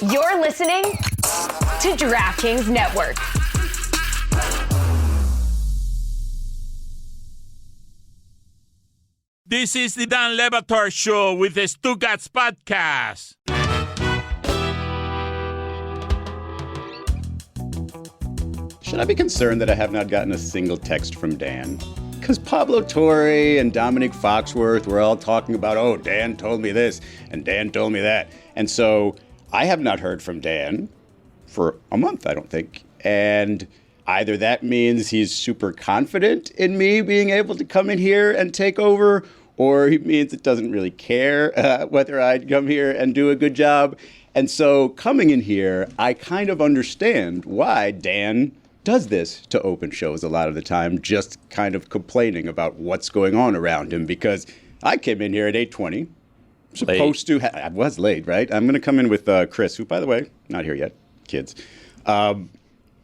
You're listening to DraftKings Network. This is the Dan Batard Show with the Stugotz podcast. Should I be concerned that I have not gotten a single text from Dan? Because Pablo Torre and Dominic Foxworth were all talking about, oh, Dan told me this and Dan told me that. And so I have not heard from Dan for a month, I don't think. And either that means he's super confident in me being able to come in here and take over, or he means it doesn't really care whether I'd come here and do a good job. And so coming in here, I kind of understand why Dan does this to open shows a lot of the time, just kind of complaining about what's going on around him, because I came in here at 8:20, supposed to I was late, right? I'm going to come in with Chris, who, by the way, not here yet, kids. Come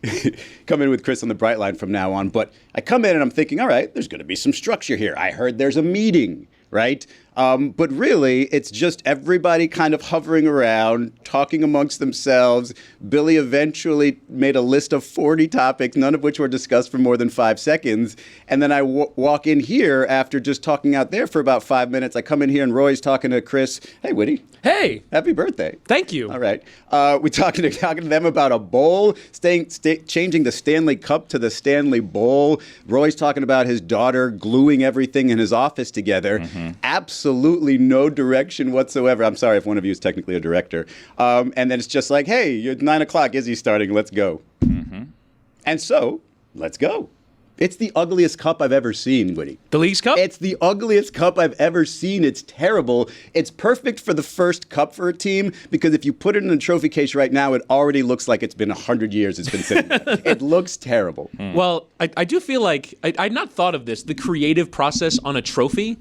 in with Chris on the bright line from now on, but I come in and I'm thinking, all right, there's going to be some structure here. I heard there's a meeting, right? But really, it's just everybody kind of hovering around, talking amongst themselves. Billy eventually made a list of 40 topics, none of which were discussed for more than 5 seconds. And then I walk in here after just talking out there for about 5 minutes. I come in here and Roy's talking to Chris. Hey, Witty. Hey. Happy birthday. Thank you. All right. We're talking to them about a bowl, changing the Stanley Cup to the Stanley Bowl. Roy's talking about his daughter gluing everything in his office together. Mm-hmm. Absolutely no direction whatsoever. I'm sorry if one of you is technically a director. And then it's just like, hey, you're 9 o'clock. Izzy's starting. Let's go. Mm-hmm. And so, let's go. It's the ugliest cup I've ever seen, Witty. The League's Cup? It's the ugliest cup I've ever seen. It's terrible. It's perfect for the first cup for a team, because if you put it in a trophy case right now, it already looks like it's been 100 years it's been sitting there. It looks terrible. Well, I do feel like, I'd not thought of this, the creative process on a trophy,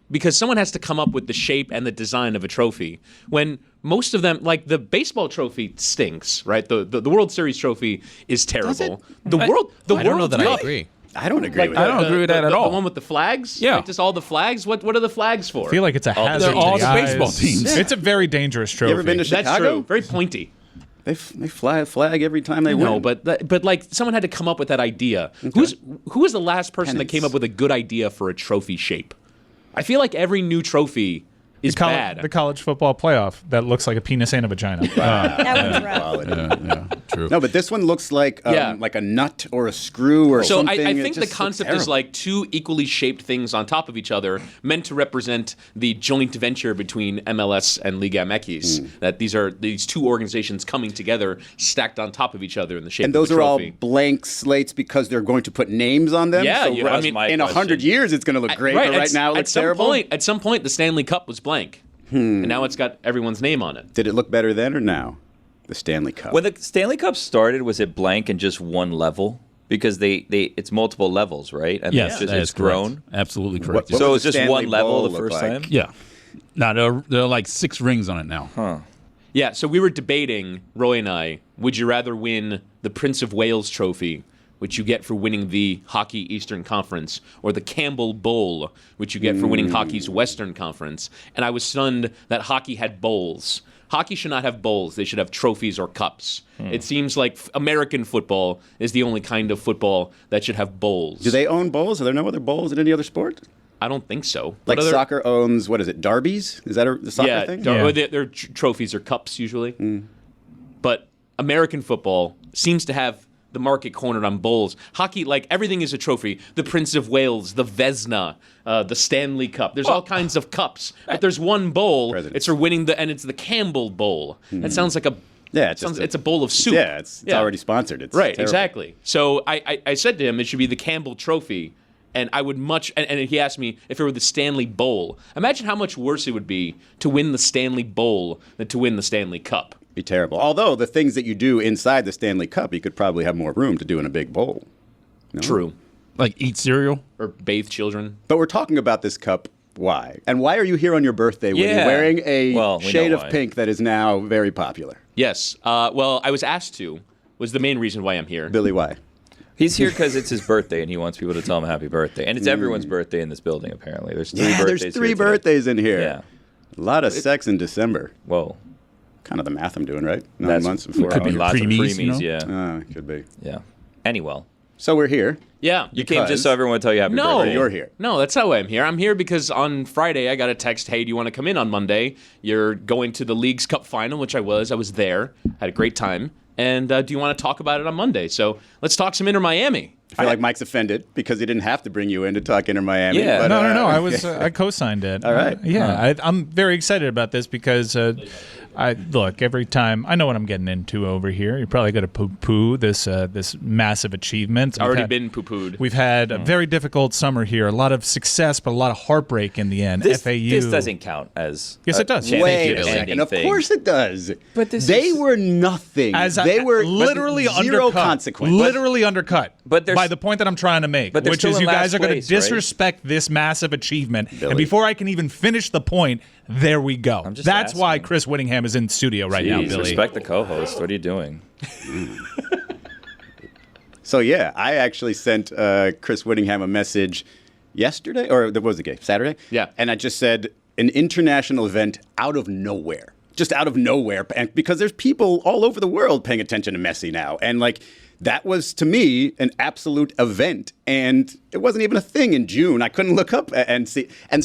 because someone has to come up with the shape and the design of a trophy. When most of them, like the baseball trophy stinks, right? The World Series trophy is terrible. I don't know that I agree. I don't agree with I that. don't agree with that at all. The one with the flags? Yeah. Like just all the flags? What are the flags for? I feel like it's a hazard. They're all to the guys. baseball teams. It's a very dangerous trophy. You ever been to Chicago? That's true. Very pointy. They fly a flag every time they win. No, but like someone had to come up with that idea. Okay. Who was the last person that came up with a good idea for a trophy shape? I feel like every new trophy is bad. The college football playoff that looks like a penis and a vagina. That was rough. Yeah, true. No, but this one looks like a nut or a screw or So something. I think the concept is like two equally shaped things on top of each other, meant to represent the joint venture between MLS and Liga MX. That these two organizations coming together, stacked on top of each other in the shape of And those the are all trophy. blank slates because they're going to put names on them? Yeah, so I mean, in 100 years it's going to look great, but right now it looks terrible? At some point, the Stanley Cup was blank. And now it's got everyone's name on it. Did it look better then or now? The Stanley Cup. When the Stanley Cup started, was it blank and just one level? Because it's multiple levels, right? I mean, Yes, that it's is grown. correct. Absolutely correct. What So it would was the just Stanley one level Bowl the look first like? time? Yeah. Now, there are like 6 rings on it now. Huh. Yeah, so we were debating, Roy and I, would you rather win the Prince of Wales trophy, which you get for winning the Hockey Eastern Conference, or the Campbell Bowl, which you get for winning hockey's Western Conference? And I was stunned that hockey had bowls. Hockey should not have bowls. They should have trophies or cups. It seems like American football is the only kind of football that should have bowls. Do they own bowls? Are there no other bowls in any other sport? I don't think so. Like soccer owns, what is it, derbies? Is that a soccer thing? Yeah, they're trophies or cups usually. But American football seems to have the market cornered on bowls. Hockey, like everything is a trophy. The Prince of Wales, the Vesna, the Stanley Cup. There's all kinds of cups, but there's one bowl. It's for winning and it's the Campbell Bowl. That sounds like it's a bowl of soup. Yeah, it's already sponsored. It's right, terrible. Exactly. So I said to him, it should be the Campbell Trophy. And I would and he asked me if it were the Stanley Bowl. Imagine how much worse it would be to win the Stanley Bowl than to win the Stanley Cup. Be terrible. Although the things that you do inside the Stanley Cup, you could probably have more room to do in a big bowl. No? True. Like eat cereal? Or bathe children. But we're talking about this cup. Why? And why are you here on your birthday when you're Yeah. wearing a Well, we shade know of why. pink that is now very popular? Yes. Well, I was asked to. Was the main reason why I'm here. Billy, why? He's here because it's his birthday, and he wants people to tell him happy birthday. And it's everyone's birthday in this building, apparently. There's 3 birthdays there's 3 here today. birthdays in here. Yeah. A lot of sex in December. Whoa. Kind of the math I'm doing, right? 9 That's- months before. Could be lots preemies, of preemies, you know? yeah. Could be. Yeah. Anyway. So we're here. Yeah. You came just so everyone would tell you happy No. birthday. You're here. No, that's not why I'm here. I'm here because on Friday I got a text, hey, do you want to come in on Monday? You're going to the League's Cup final, which I was. I was there. Had a great time. And do you want to talk about it on Monday? So let's talk some Inter Miami. I feel like Mike's offended because he didn't have to bring you in to talk Inter Miami. Yeah. but, No. I co-signed it. All right. I'm very excited about this because every time I know what I'm getting into over here. You're probably going to poo-poo this massive achievement. It's already been poo-pooed. We've had a very difficult summer here. A lot of success, but a lot of heartbreak in the end. This FAU. doesn't count as Yes, it does. Wait a championship second. Of thing. course it does. But this they is- were nothing. They were literally zero undercut. consequence. Literally undercut. But there's- by the point that I'm trying to make, but they're which still is in you guys last are going to place, right? disrespect this massive achievement. Billy. And before I can even finish the point, there we go. I'm just That's why asking. Chris Whittingham is in studio right now, Jeez, Billy. respect the co-host. What are you doing? So yeah, I actually sent Chris Whittingham a message yesterday, or what was the game? Saturday? Yeah. And I just said an international event out of nowhere. Just out of nowhere. And because there's people all over the world paying attention to Messi now. And like that was to me an absolute event. And it wasn't even a thing in June. I couldn't look up and see. And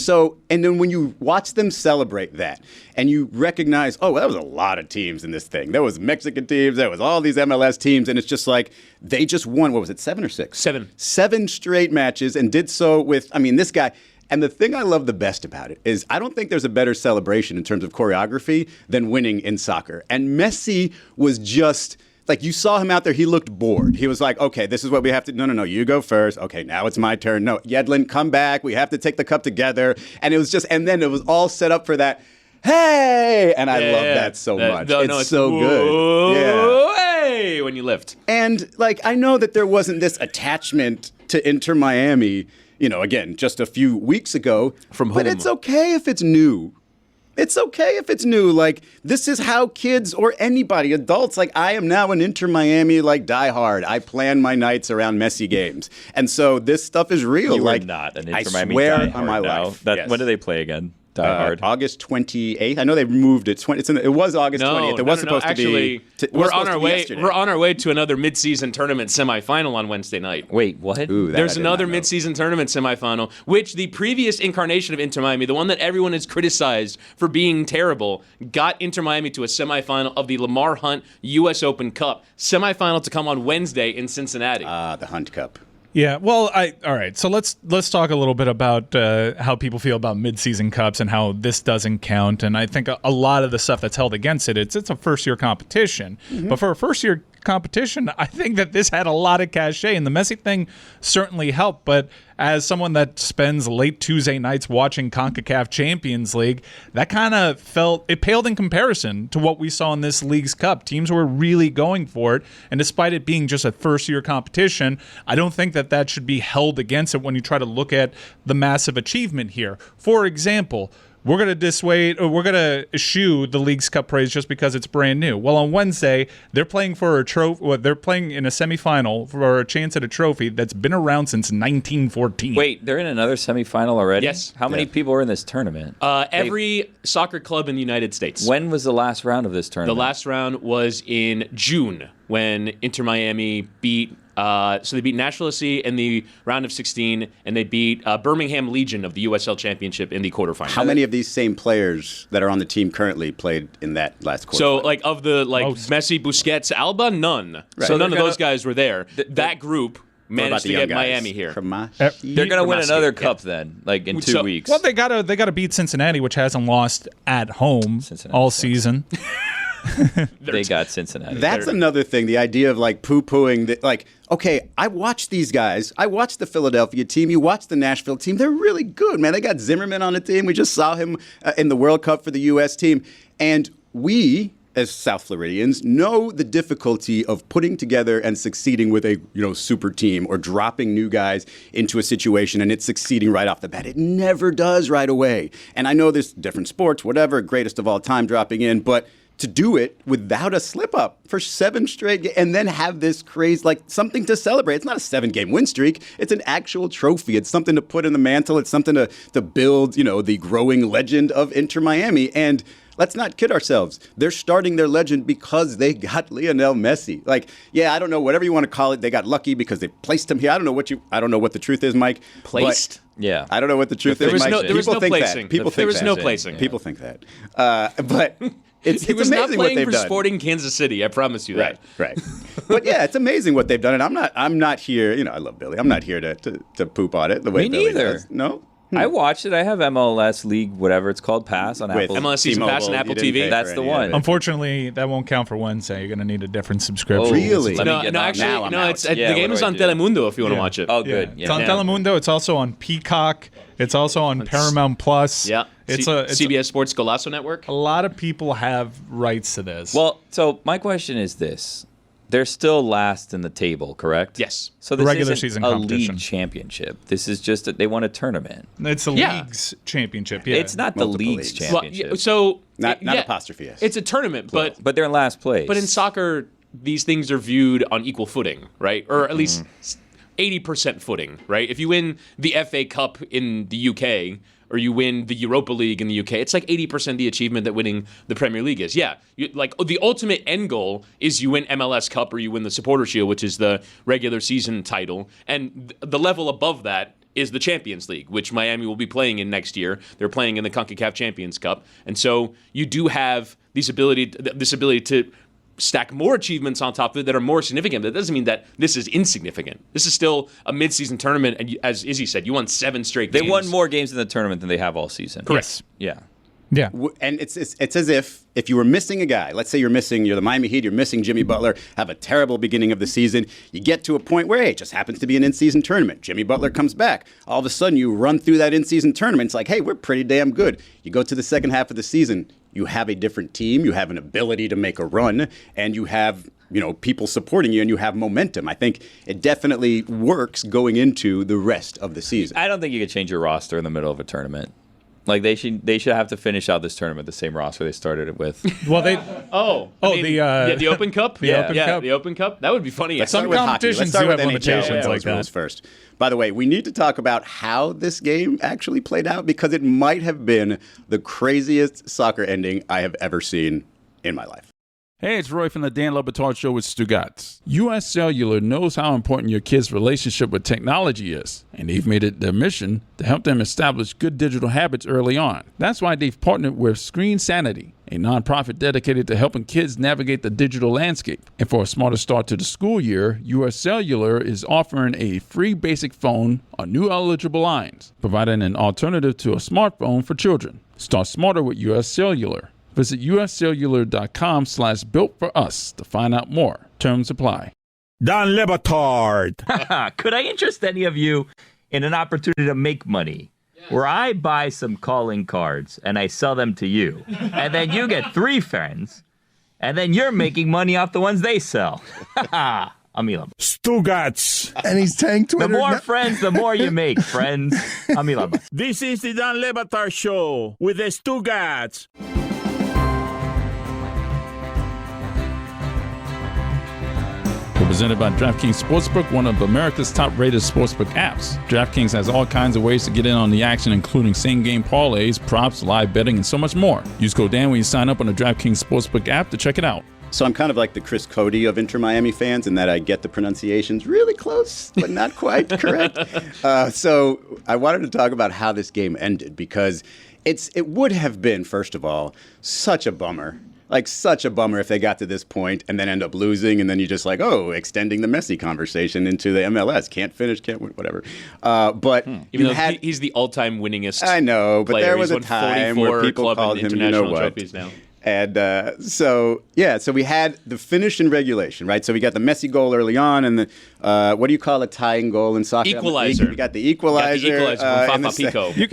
then when you watch them celebrate that and you recognize, oh, well, that was a lot of teams in this thing. There was Mexican teams, there was all these MLS teams, and it's just like they just won, what was it, 7 or 6? 7. 7 straight matches and did so with, this guy. And the thing I love the best about it is I don't think there's a better celebration in terms of choreography than winning in soccer. And Messi was just, like, you saw him out there, he looked bored. He was like, okay, this is what we have to, no, you go first. Okay, now it's my turn. No, Yedlin, come back. We have to take the cup together. And it was just, and then it was all set up for that, hey! And I love that so much. It's so good. Yeah. Hey, when you lift. And, like, I know that there wasn't this attachment to Inter Miami, again, just a few weeks ago. From But whom? it's okay if it's new. It's okay if it's new. Like, this is how kids or anybody, adults, like I am now an Inter Miami, like, diehard. I plan my nights around Messi games. And so this stuff is real. You like, are not an I Inter Miami swear diehard on my now. life. Yes. When do they play again? Die Hard. August 28th. I know they moved it. It was August 20th. It was supposed Actually, to be. we're on our way. Yesterday. We're on our way to another mid-season tournament semifinal on Wednesday night. Wait, what? Ooh, that I There's did not another know. mid-season tournament semifinal, which the previous incarnation of Inter Miami, the one that everyone has criticized for being terrible, got Inter Miami to a semifinal of the Lamar Hunt U.S. Open Cup. Semifinal to come on Wednesday in Cincinnati. The Hunt Cup. Yeah, well, all right. So let's talk a little bit about how people feel about mid-season cups and how this doesn't count. And I think a lot of the stuff that's held against it, it's a first-year competition. Mm-hmm. But for a first-year competition, I think that this had a lot of cachet, and the Messi thing certainly helped. But as someone that spends late Tuesday nights watching CONCACAF Champions League, that kind of it paled in comparison to what we saw in this League's Cup. Teams were really going for it, and despite it being just a first-year competition, I don't think that should be held against it when you try to look at the massive achievement here. For example, we're going to dissuade, or we're going to eschew the League's Cup praise just because it's brand new. Well, on Wednesday, they're playing for a trophy. Well, they're playing in a semifinal for a chance at a trophy that's been around since 1914. Wait, they're in another semifinal already? Yes. How many people are in this tournament? Every soccer club in the United States. When was the last round of this The tournament? last round was in June when Inter Miami beat. So they beat Nashville SC in the round of 16, and they beat Birmingham Legion of the USL Championship in the quarterfinal. How many of these same players that are on the team currently played in that last quarter? So, like, of the Most. Messi, Busquets, Alba, none. Right. So So none of they're those guys were there. That group What about managed the to young get guys? Miami here. They're going to win Kramaski, another yeah. cup then, like in 2 So- weeks. Well, they gotta beat Cincinnati, which hasn't lost at home Cincinnati all sucks. season. they got Cincinnati. That's another thing, the idea of like poo-pooing that, like, okay, I watched these guys. I watched the Philadelphia team. You watched the Nashville team. They're really good, man. They got Zimmerman on the team. We just saw him in the World Cup for the U.S. team. And we, as South Floridians, know the difficulty of putting together and succeeding with a super team or dropping new guys into a situation and it's succeeding right off the bat. It never does right away. And I know there's different sports, whatever, greatest of all time dropping in, but to do it without a slip-up for 7 straight and then have this craze, like something to celebrate. It's not a 7-game win streak. It's an actual trophy. It's something to put in the mantle. It's something to build, the growing legend of Inter Miami. And let's not kid ourselves. They're starting their legend because they got Lionel Messi. Like, yeah, I don't know, whatever you want to call it. They got lucky because they placed him here. I don't know what the truth is, Mike. Placed? Yeah. I don't know what the truth is, Mike. There was no placing. People think there was that. no placing. People think that. But it's He was not amazing what playing they've for done. Sporting Kansas City. I promise you that. Right. But yeah, it's amazing what they've done, and I'm not here. You know, I love Billy. I'm not here to poop on it the way Me Billy neither. does. No. I watched it. I have MLS League, whatever it's called, Pass on With Apple. MLS Season T-Mobile, Pass and Apple you didn't TV. pay That's for the any one. of it. Unfortunately, that won't count for Wednesday. You're going to need a different subscription. Oh, Really? Let me No, get no, on actually, now I'm no. out. It's Yeah, the what game do is I on do? Telemundo if you want to Yeah. watch it. Oh, good. It's on Yeah. Telemundo. It's also on Peacock. It's also on Paramount Plus. Yeah. It's CBS Sports Golazo Network. a lot of people have rights to this. Well, so my question is this. They're still last in the table, correct? Yes. So this Regular isn't season a competition. league championship. This is just that they won a tournament. it's the Yeah. league's championship. Yeah. It's not Multiple the league's leagues. Well, championship. yeah, so Not yeah, apostrophe S. It's a tournament, but But they're in last place. in soccer, these things are viewed on equal footing, right? Or at least 80% footing, right? If you win the FA Cup in the UK or you win the Europa League in the UK, it's like 80% the achievement that winning the Premier League is. Yeah, like the ultimate end goal is you win MLS Cup or you win the Supporter Shield, which is the regular season title. And the level above that is the Champions League, which Miami will be playing in next year. They're playing in the CONCACAF Champions Cup. And so you do have this ability to stack more achievements on top of it that are more significant. That doesn't mean that this is insignificant. This is still a midseason tournament, and as Izzy said, you won 7 straight they games. won more games in the tournament than they have all season. Correct. Yeah. Yeah. And it's as if you were missing a guy, let's say you're the Miami Heat, you're missing Jimmy Butler, have a terrible beginning of the season. You get to a point where, hey, it just happens to be an in-season tournament. Jimmy Butler comes back. All of a sudden, you run through that in-season tournament. It's like, hey, we're pretty damn good. You go to the second half of the season, you have a different team, you have an ability to make a run, and you have people supporting you, and you have momentum. I think it definitely works going into the rest of the season. I don't think you could change your roster in the middle of a tournament. Like they should have to finish out this tournament the same roster they started it with. Well, they. the Open Cup? The Open Cup. The Open Cup. That would be funny. Let's Some start with hockey. competitions Let's start do with have NHL limitations with like those rules that. first. By the way, we need to talk about how this game actually played out because it might have been the craziest soccer ending I have ever seen in my life. Hey, it's Roy from the Dan Le Batard Show with Stugotz. U.S. Cellular knows how important your kids' relationship with technology is, and they've made it their mission to help them establish good digital habits early on. That's why they've partnered with Screen Sanity, a nonprofit dedicated to helping kids navigate the digital landscape. And for a smarter start to the school year, U.S. Cellular is offering a free basic phone on new eligible lines, providing an alternative to a smartphone for children. Start smarter with U.S. Cellular. Visit uscellular.com/built-for-us to find out more. Terms apply. Dan Le Batard. Could I interest any of you in an opportunity to make money? Where I buy some calling cards and I sell them to you. And then you get 3 friends. And then you're making money off the ones they sell. Amila. Stugotz. And he's saying The Twitter. more friends, the more you make, friends. Amila. This is the Dan Le Batard Show with the Stugotz. Presented by DraftKings Sportsbook, one of America's top-rated sportsbook apps. DraftKings has all kinds of ways to get in on the action, including same-game parlays, props, live betting, and so much more. Use code Dan when you sign up on the DraftKings Sportsbook app to check it out. So I'm kind of like the Chris Cody of Inter Miami fans in that I get the pronunciations really close, but not quite correct. So I wanted to talk about how this game ended because it would have been, first of all, such a bummer. Like, such a bummer if they got to this point and then end up losing, and then you just like, extending the Messi conversation into the MLS. Can't finish, can't win, whatever. But Even though he's the all-time winningest. I know, but player. there was He's a won time 44 where people club called and him, you know international what. trophies now. And so we had the finish in regulation, right? So we got the Messi goal early on, and the what do you call a tying goal in soccer? Equalizer. We got the equalizer. From in the Fafa Pico. You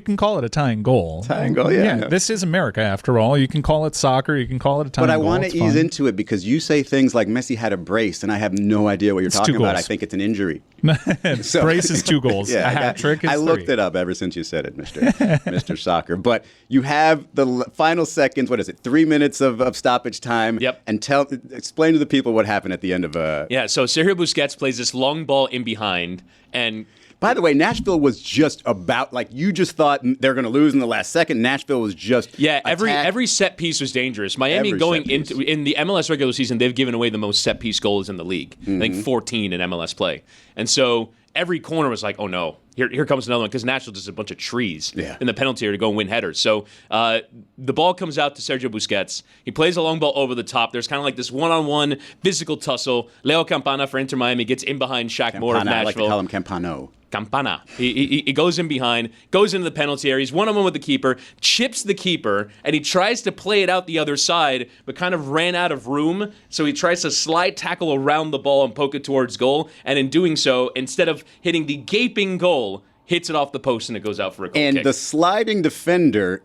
can call it a tying goal. Tying goal, yeah. This is America after all. You can call it soccer. You can call it a tying But I goal. want to It's ease fine. into it because you say things like Messi had a brace, and I have no idea what you're talking 2 about. goals. I think it's an injury. Brace is 2 goals. Yeah, a hat trick is I 3. looked it up ever since you said it, Mr. Soccer. But you have the final seconds. What is it? 3 minutes of stoppage time. Yep. And explain to the people what happened at the end of Yeah, so Sergio Busquets plays this long ball in behind, and By the way, Nashville was just about, like, you just thought they're going to lose in the last second. Nashville was just every set piece was dangerous. Miami Every going set piece. into in the MLS regular season, they've given away the most set piece goals in the league. I think 14 in MLS play. And so every corner was like, oh no, here comes another one, because Nashville just a bunch of trees in the penalty area to go and win headers. So the ball comes out to Sergio Busquets. He plays a long ball over the top. There's kind of like this one-on-one physical tussle. Leo Campana for Inter Miami gets in behind Shaq Moore of Nashville. I like to call him Campano. Campana. He goes in behind, goes into the penalty area. He's one-on-one with the keeper, chips the keeper, and he tries to play it out the other side, but kind of ran out of room. So he tries to slide tackle around the ball and poke it towards goal. And in doing so, instead of hitting the gaping goal, hits it off the post and it goes out for a goal And kick. the sliding defender,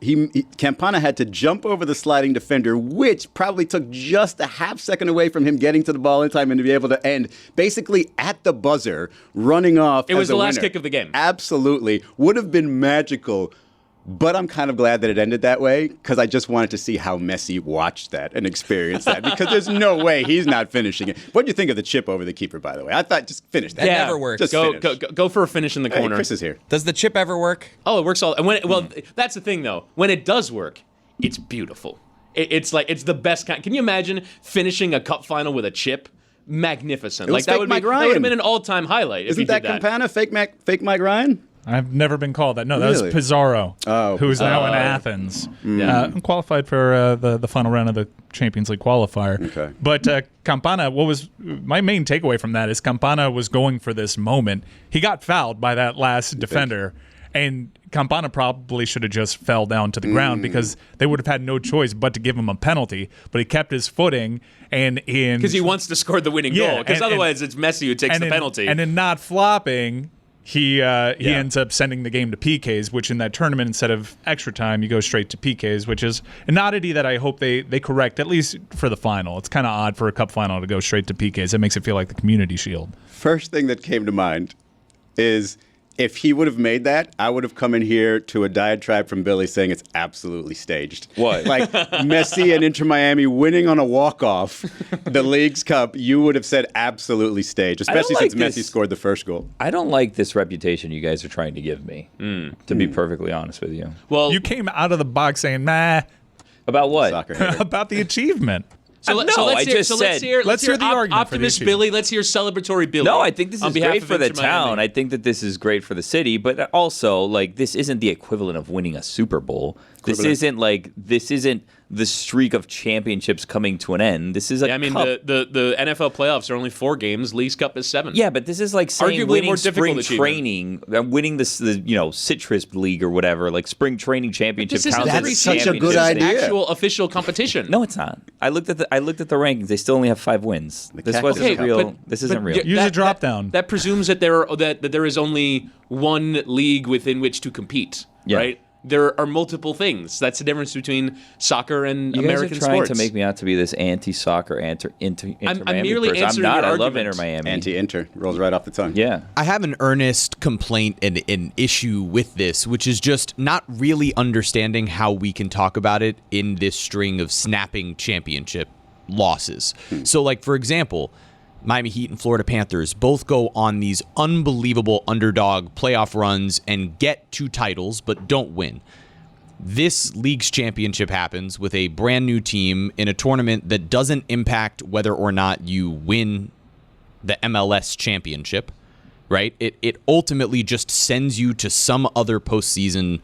Campana had to jump over the sliding defender, which probably took just a half second away from him getting to the ball in time and to be able to end basically at the buzzer, running off. It was as a the last winner. kick of the game. Absolutely. Would have been magical. But I'm kind of glad that it ended that way, because I just wanted to see how Messi watched that and experienced that, because there's no way he's not finishing it. What do you think of the chip over the keeper, by the way? I thought just finish that. Yeah, never works. Just Go for a finish in the Hey, corner. Chris is here. Does the chip ever work? Oh, it works all. And well, that's the thing though. When it does work, it's beautiful. It's like it's the best kind. Can you imagine finishing a cup final with a chip? Magnificent. It was Like that fake would Mike be. That would Ryan. have been an all-time highlight if Isn't you that did that. Campana fake Mike Ryan? I've never been called that. No, that Really? was Pizarro, who's now in Athens. Qualified for the final round of the Champions League qualifier. Okay. But Campana, what was my main takeaway from that is Campana was going for this moment. He got fouled by that last defender, and Campana probably should have just fell down to the ground, because they would have had no choice but to give him a penalty. But he kept his footing, and Because he wants to score the winning goal. Because otherwise, it's Messi who takes the penalty. And in not flopping, he ends up sending the game to PKs, which in that tournament, instead of extra time, you go straight to PKs, which is an oddity that I hope they correct, at least for the final. It's kind of odd for a cup final to go straight to PKs. It makes it feel like the Community Shield. First thing that came to mind is, if he would have made that, I would have come in here to a diatribe from Billy saying it's absolutely staged. What? Like Messi and Inter Miami winning on a walk-off the League's Cup, you would have said absolutely staged, especially like since Messi this. scored the first goal. I don't like this reputation you guys are trying to give me, to be perfectly honest with you. well, You came out of the box saying, nah, About what? Soccer hater. about the achievement. No, I just said- Let's hear the argument for the Optimist achievement. Billy. Let's hear celebratory Billy. No, I think this on is behalf great of for the Inter Miami. town. I think that this is great for the city, but also, like, this isn't the equivalent of winning a Super Bowl. This isn't the streak of championships coming to an end. This is a Yeah, I mean, cup. the NFL playoffs are only 4 games. League's Cup is 7. Yeah, but this is like saying Arguably winning more difficult spring achievement. training, winning the Citrus League or whatever, like spring training championship. This isn't counts as every a such a season. good This is idea. Actual official competition. No, it's not. I looked at the rankings. They still only have 5 wins. This Cactus wasn't Cup. real. This isn't real. Use a drop down. That presumes that there is only one league within which to compete, Yeah. right? There are multiple things. That's the difference between soccer and You American guys are trying sports. to make me out to be this anti-soccer, Inter I'm Miami merely person. I'm answering not. your I love argument. Inter Miami. Anti-Inter rolls right off the tongue. Yeah. I have an earnest complaint and an issue with this, which is just not really understanding how we can talk about it in this string of snapping championship losses. So, like, for example, Miami Heat and Florida Panthers both go on these unbelievable underdog playoff runs and get 2 titles, but don't win. This league's championship happens with a brand new team in a tournament that doesn't impact whether or not you win the MLS championship, right? It ultimately just sends you to some other postseason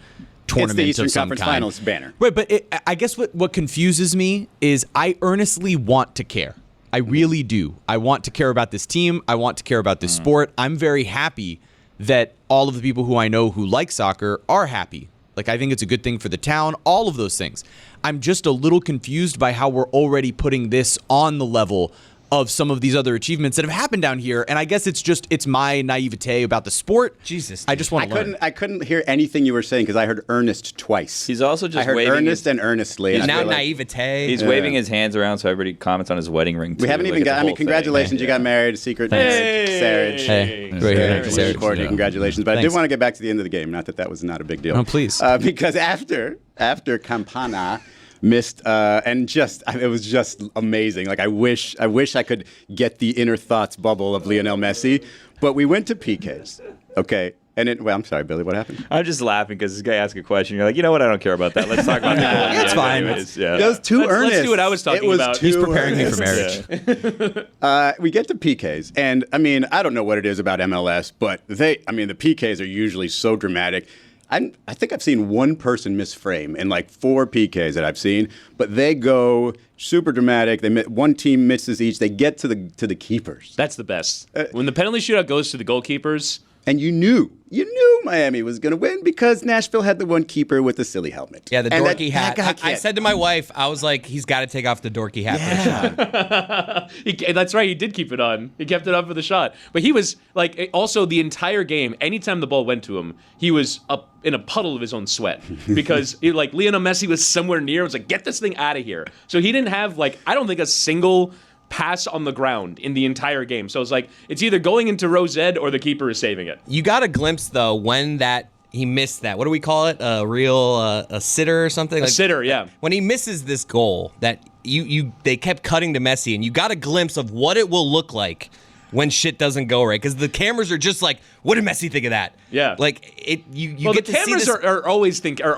tournament It's the Eastern of some Conference kind. Finals banner. Right, but I guess what confuses me is I earnestly want to care. I really do. I want to care about this team. I want to care about this sport. I'm very happy that all of the people who I know who like soccer are happy. Like, I think it's a good thing for the town, all of those things. I'm just a little confused by how we're already putting this on the level of some of these other achievements that have happened down here. And I guess it's my naivete about the sport. Jesus, I just want to learn. I couldn't hear anything you were saying because I heard earnest twice. He's also just I heard waving earnest his- and earnestly. and I now feel like- naivete. He's waving his hands around so everybody comments on his wedding ring. We too, haven't like, even it's a got. I whole mean, congratulations! thing. You got married. Secret Hey. marriage. Hey, right here. Congratulations, Sarah. Courtney. Congratulations. But I Thanks. did want to get back to the end of the game. Not that was not a big deal. Oh, please. Because after Campana missed, and just it was just amazing. Like I wish I could get the inner thoughts bubble of Lionel Messi. But we went to PKs. Okay. And I'm sorry, Billy, what happened? I'm just laughing because this guy asked a question. You're like, you know what? I don't care about that. Let's talk about that. It's fine. Anyways, yeah. It was too earnest. Let's do what I was talking about. He's preparing me for marriage. We get to PKs, and I mean, I don't know what it is about MLS, but the PKs are usually so dramatic. I think I've seen one person misframe in like 4 PKs that I've seen, but they go super dramatic. One team misses each. They get to the keepers. That's the best. When the penalty shootout goes to the goalkeepers. And you knew Miami was going to win because Nashville had the one keeper with the silly helmet. Yeah, the and dorky hat. I said to my wife, I was like, he's got to take off the dorky hat for the shot. That's right. He did keep it on. He kept it on for the shot. But he was like, also the entire game, anytime the ball went to him, he was up in a puddle of his own sweat because Lionel Messi was somewhere near. It was like, get this thing out of here. So he didn't have I don't think a single pass on the ground in the entire game. So it's like, it's either going into Rose Ed or the keeper is saving it. You got a glimpse, though, when he missed that. What do we call it? A sitter or something? A sitter, yeah. When he misses this goal that they kept cutting to Messi, and you got a glimpse of what it will look like when shit doesn't go right, because the cameras are just like, what did Messi think of that? Yeah, you well, get the to cameras see this, are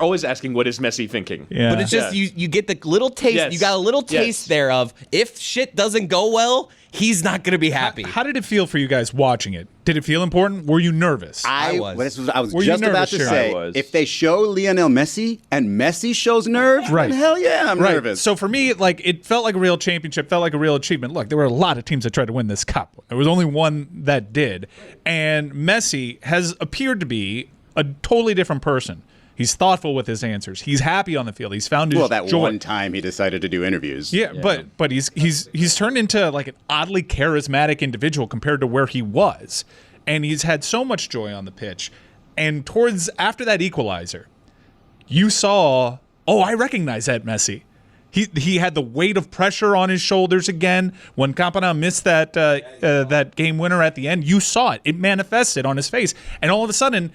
always asking, what is Messi thinking? Yeah. but it's just you get the little taste. Yes. You got a little taste there of if shit doesn't go well, he's not going to be happy. How did it feel for you guys watching it? Did it feel important? Were you nervous? I was Were you just about nervous, to Sharon? say, I was. if they show Lionel Messi and Messi shows nerve, Right. then hell yeah, I'm nervous. So for me, it felt like a real championship, felt like a real achievement. Look, there were a lot of teams that tried to win this cup. There was only one that did. And Messi has appeared to be a totally different person. He's thoughtful with his answers. He's happy on the field. He's found his that joy. one time he decided to do interviews. Yeah, but he's turned into like an oddly charismatic individual compared to where he was. And he's had so much joy on the pitch. And after that equalizer, you saw, I recognize that Messi. He had the weight of pressure on his shoulders again. When Campana missed that game winner at the end, you saw it. It manifested on his face. And all of a sudden,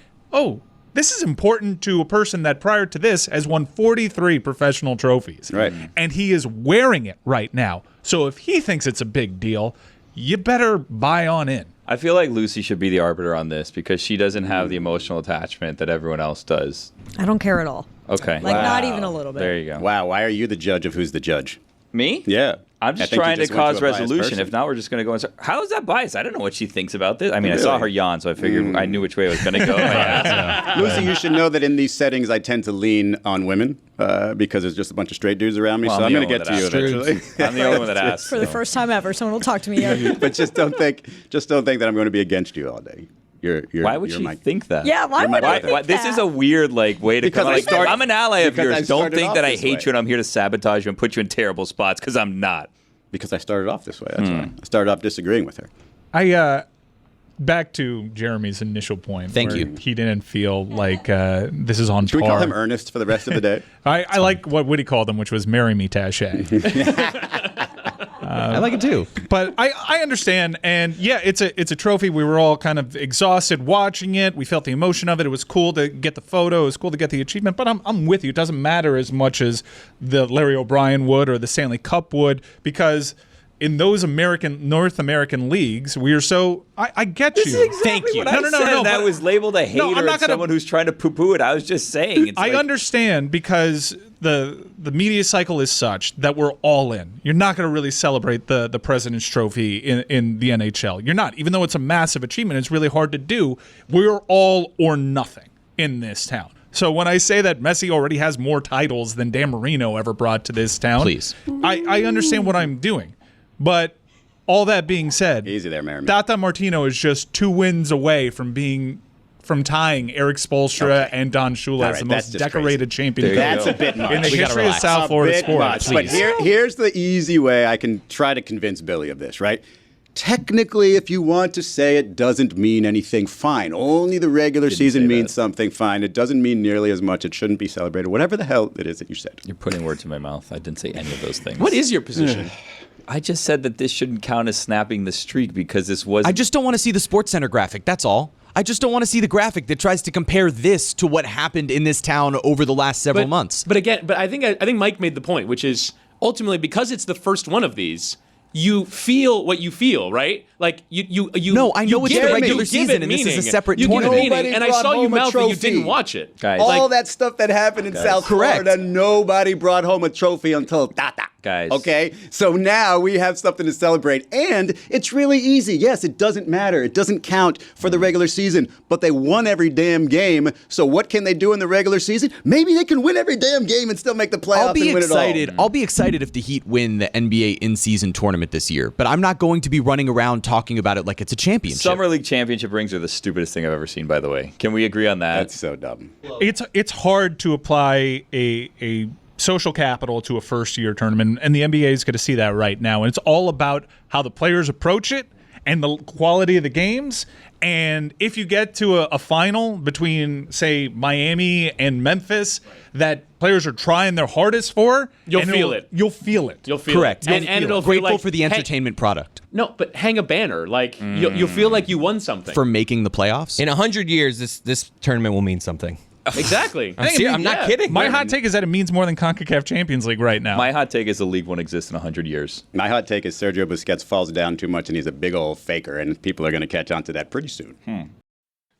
this is important to a person that prior to this has won 43 professional trophies. Right. And he is wearing it right now. So if he thinks it's a big deal, you better buy on in. I feel like Lucy should be the arbiter on this because she doesn't have the emotional attachment that everyone else does. I don't care at all. Okay. Not even a little bit. There you go. Wow, why are you the judge of who's the judge? Me? Yeah. I'm I just think you trying to just went cause to a biased resolution. person. If not, we're just going to go and how is that biased? I don't know what she thinks about this. I mean, I saw Really? her yawn, so I figured I knew which way it was going to go. Lucy, you should know that in these settings, I tend to lean on women because there's just a bunch of straight dudes around me. Well, so I'm I'm the going to only get to you one that eventually. I'm the only one that asked. For the first time ever, someone will talk to me. But just don't think that I'm going to be against you all day. Why would she think that? Yeah, why would I think This that? is a weird way to Because come. I'm an ally of because I yours. Don't started think off that I this hate way. you and I'm here to sabotage you and put you in terrible spots because I'm not. Because I started off this way. That's why. I started off disagreeing with her. Back to Jeremy's initial point. Thank where you. He didn't feel like this is on Should par. we call him Ernest for the rest of the day? I like what Witty called him, which was "Marry Me, Taché." I like it too. But I understand, and yeah, it's a trophy. We were all kind of exhausted watching it. We felt the emotion of it. It was cool to get the photo. It was cool to get the achievement. But I'm with you. It doesn't matter as much as the Larry O'Brien would or the Stanley Cup would, because in those North American leagues, we are so. I get you. Thank you. No. That but- was labeled a hater I'm and not gonna- someone who's trying to poo-poo it. I was just saying. I understand because the media cycle is such that we're all in. You're not going to really celebrate the President's Trophy in the NHL. You're not. Even though it's a massive achievement, it's really hard to do. We're all or nothing in this town. So when I say that Messi already has more titles than Dan Marino ever brought to this town, Please. I understand what I'm doing. But all that being said, Easy there, Merriman. Tata Martino is just 2 wins away from tying Eric Spoelstra and Don Shula All as right, the that's most just decorated champion That's a bit much. in the We gotta history of relax. South A Florida bit sports. much. But here's the easy way I can try to convince Billy of this, right? Technically, if you want to say it doesn't mean anything, fine. Only the regular season means something, fine. It doesn't mean nearly as much. It shouldn't be celebrated. Whatever the hell it is that you said. You're putting words in my mouth. I didn't say any of those things. What is your position? I just said that this shouldn't count as snapping the streak because this was. I just don't want to see the Sports Center graphic. That's all. I just don't want to see the graphic that tries to compare this to what happened in this town over the last several months. But again, I think Mike made the point, which is ultimately because it's the first one of these. you feel what you feel, right? Like you. No, I know it's give the it- regular you give season, it and this is a meaning. separate You give it tournament. meaning, and I Nobody saw you brought home a mouth that you trophy. didn't watch it. Guys. All that stuff that happened in South Correct. Florida, nobody brought home a trophy until Tata. Guys. Okay? So now we have something to celebrate. And it's really easy. Yes, it doesn't matter. It doesn't count for the regular season, but they won every damn game. So what can they do in the regular season? Maybe they can win every damn game and still make the playoffs I'll be and win excited. it all. I'll be excited if the Heat win the NBA in-season tournament this year, but I'm not going to be running around talking about it like it's a championship. Summer League championship rings are the stupidest thing I've ever seen, by the way. Can we agree on that? That's so dumb. It's hard to apply a social capital to a first-year tournament, and the NBA is going to see that right now. And it's all about how the players approach it and the quality of the games. And if you get to a final between, say, Miami and Memphis that players are trying their hardest for, You'll and feel it. You'll feel it. You'll feel Correct. it. And it'll feel Grateful like, for the entertainment product. No, but hang a banner. Like you'll feel like you won something. For making the playoffs. In 100 years, this tournament will mean something. Exactly. I'm not kidding. My hot take is that it means more than CONCACAF Champions League right now. My hot take is the league won't exist in 100 years. My hot take is Sergio Busquets falls down too much and he's a big old faker, and people are going to catch on to that pretty soon.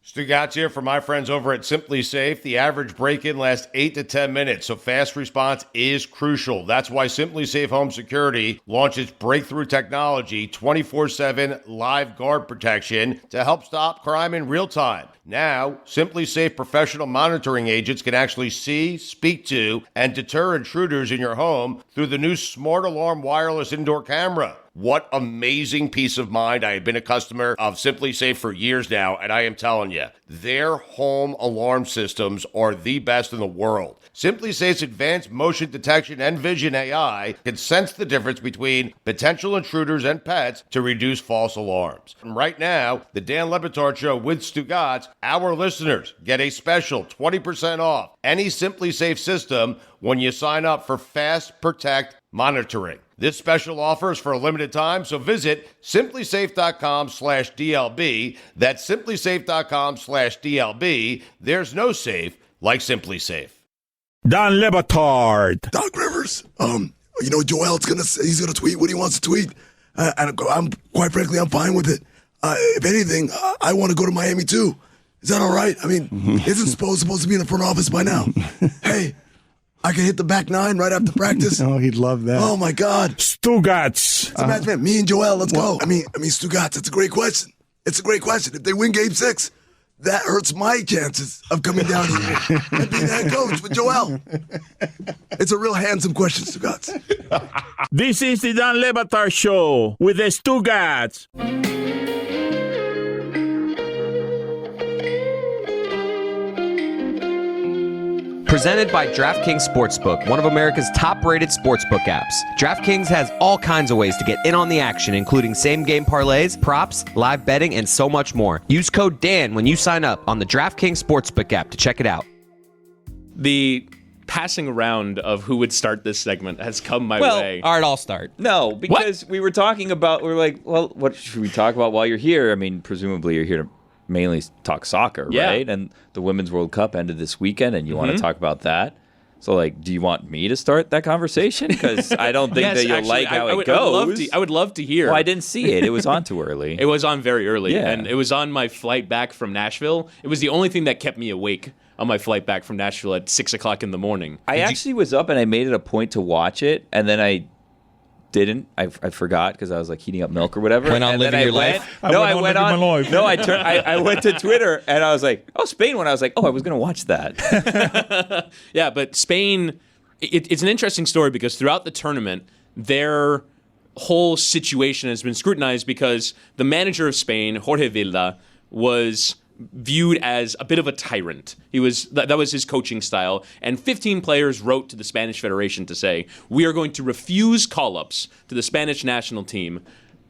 Stugotz here for my friends over at Simply Safe. The average break-in lasts 8 to 10 minutes, so fast response is crucial. That's why Simply Safe Home Security launches breakthrough technology, 24/7 live guard protection to help stop crime in real time. Now, Simply Safe professional monitoring agents can actually see, speak to, and deter intruders in your home through the new Smart Alarm wireless indoor camera. What amazing peace of mind. I have been a customer of Simply Safe for years now, and I am telling you, their home alarm systems are the best in the world. Simply Safe's advanced motion detection and vision AI can sense the difference between potential intruders and pets to reduce false alarms. And right now, the Dan Le Batard Show with Stugotz, our listeners get a special 20% off any Simply Safe system when you sign up for Fast Protect monitoring. This special offer is for a limited time, so visit simplysafe.com/DLB. That's simplysafe.com/DLB. There's no safe like Simply Safe. Dan Le Batard. Doc Rivers, Joel's he's gonna tweet what he wants to tweet, and I'm quite frankly, I'm fine with it. If anything, I want to go to Miami too. Is that all right? I mean, isn't supposed to be in the front office by now? Hey, I can hit the back nine right after practice. Oh, he'd love that. Oh my God, Stugotz. man, me and Joel, let's go. I mean, Stugotz, it's a great question. It's a great question. If they win Game 6. That hurts my chances of coming down here and being head coach with Joel. It's a real handsome question, Stugotz. This is the Dan Le Batard Show with the Stugotz. Presented by DraftKings Sportsbook, one of America's top-rated sportsbook apps. DraftKings has all kinds of ways to get in on the action, including same-game parlays, props, live betting, and so much more. Use code DAN when you sign up on the DraftKings Sportsbook app to check it out. The passing around of who would start this segment has come my way. All right, I'll start. No, because we were talking about, we were like, well, what should we talk about while you're here? I mean, presumably you're here to mainly talk soccer, right? And the Women's World Cup ended this weekend, and you want to talk about that. So, do you want me to start that conversation? Because I don't think that you'll actually, like how it goes. I would love to hear. Well, I didn't see it. It was on too early. It was on very early, Yeah. and it was on my flight back from Nashville. It was the only thing that kept me awake on my flight back from Nashville at 6 o'clock in the morning. I actually was up, and I made it a point to watch it, and then I didn't. I forgot because I was heating up milk or whatever. Went on and living then your life? I went on. No, I went to Twitter and I was like, oh, Spain won. I was like, oh, I was going to watch that. Yeah, but Spain, it's an interesting story because throughout the tournament, their whole situation has been scrutinized because the manager of Spain, Jorge Vilda, was viewed as a bit of a tyrant. That was his coaching style, and 15 players wrote to the Spanish Federation to say, we are going to refuse call-ups to the Spanish national team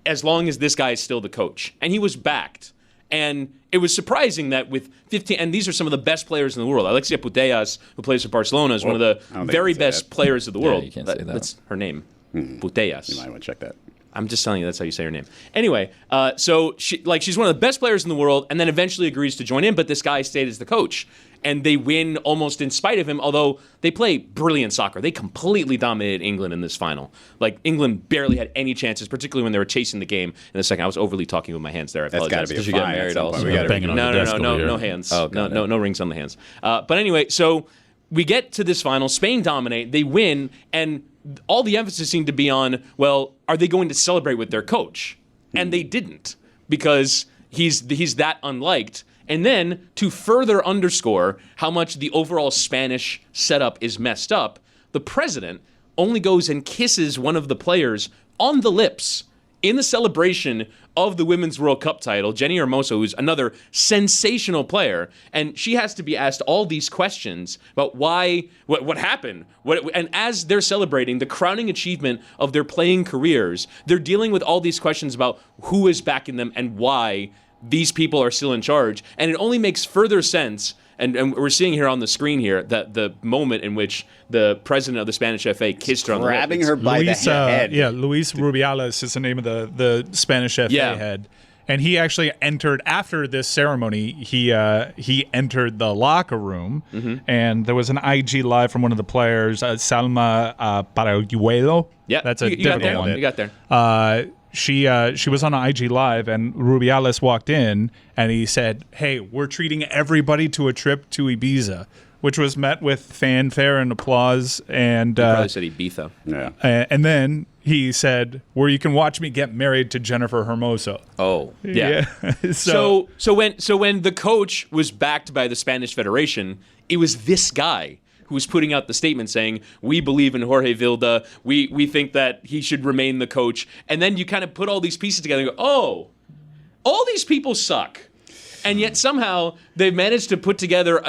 as long as this guy is still the coach. And he was backed. And it was surprising that with 15, and these are some of the best players in the world. Alexia Putellas, who plays for Barcelona, is one of the very best players of the world. You can't say that. That's her name, Putellas. You might want to check that. I'm just telling you that's how you say her name. Anyway, so she's one of the best players in the world, and then eventually agrees to join in. But this guy stayed as the coach, and they win almost in spite of him, although they play brilliant soccer. They completely dominated England in this final. Like, England barely had any chances, particularly when they were chasing the game in the second. I was overly talking with my hands there. I That's apologize. got to be a you get fine married at some also. point. We gotta Banging on the desk over here. No hands. Oh, no rings on the hands. But anyway, so we get to this final. Spain dominate. They win, and all the emphasis seemed to be on, well, are they going to celebrate with their coach? And they didn't, because he's that unliked. And then, to further underscore how much the overall Spanish setup is messed up, the president only goes and kisses one of the players on the lips in the celebration of the Women's World Cup title, Jenny Hermoso, who's another sensational player, and she has to be asked all these questions about why, what happened, and as they're celebrating the crowning achievement of their playing careers, they're dealing with all these questions about who is backing them and why these people are still in charge, and it only makes further sense. And we're seeing here on the screen here that the moment in which the president of the Spanish FA kissed her on the lip. Grabbing her by the head. Yeah, Luis Rubiales is the name of the Spanish FA head. And he actually entered after this ceremony. He entered the locker room, and there was an IG live from one of the players, Salma Paraguelo. Yeah, that's a you got difficult there. one. You got there. She was on IG Live, and Rubiales walked in, and he said, "Hey, we're treating everybody to a trip to Ibiza," which was met with fanfare and applause. And He probably said Ibiza. Yeah. and then he said, "Where you can watch me get married to Jennifer Hermoso." Oh, yeah. So when the coach was backed by the Spanish Federation, it was this guy who was putting out the statement saying, we believe in Jorge Vilda, we think that he should remain the coach. And then you kind of put all these pieces together and go, oh, all these people suck. And yet somehow they've managed to put together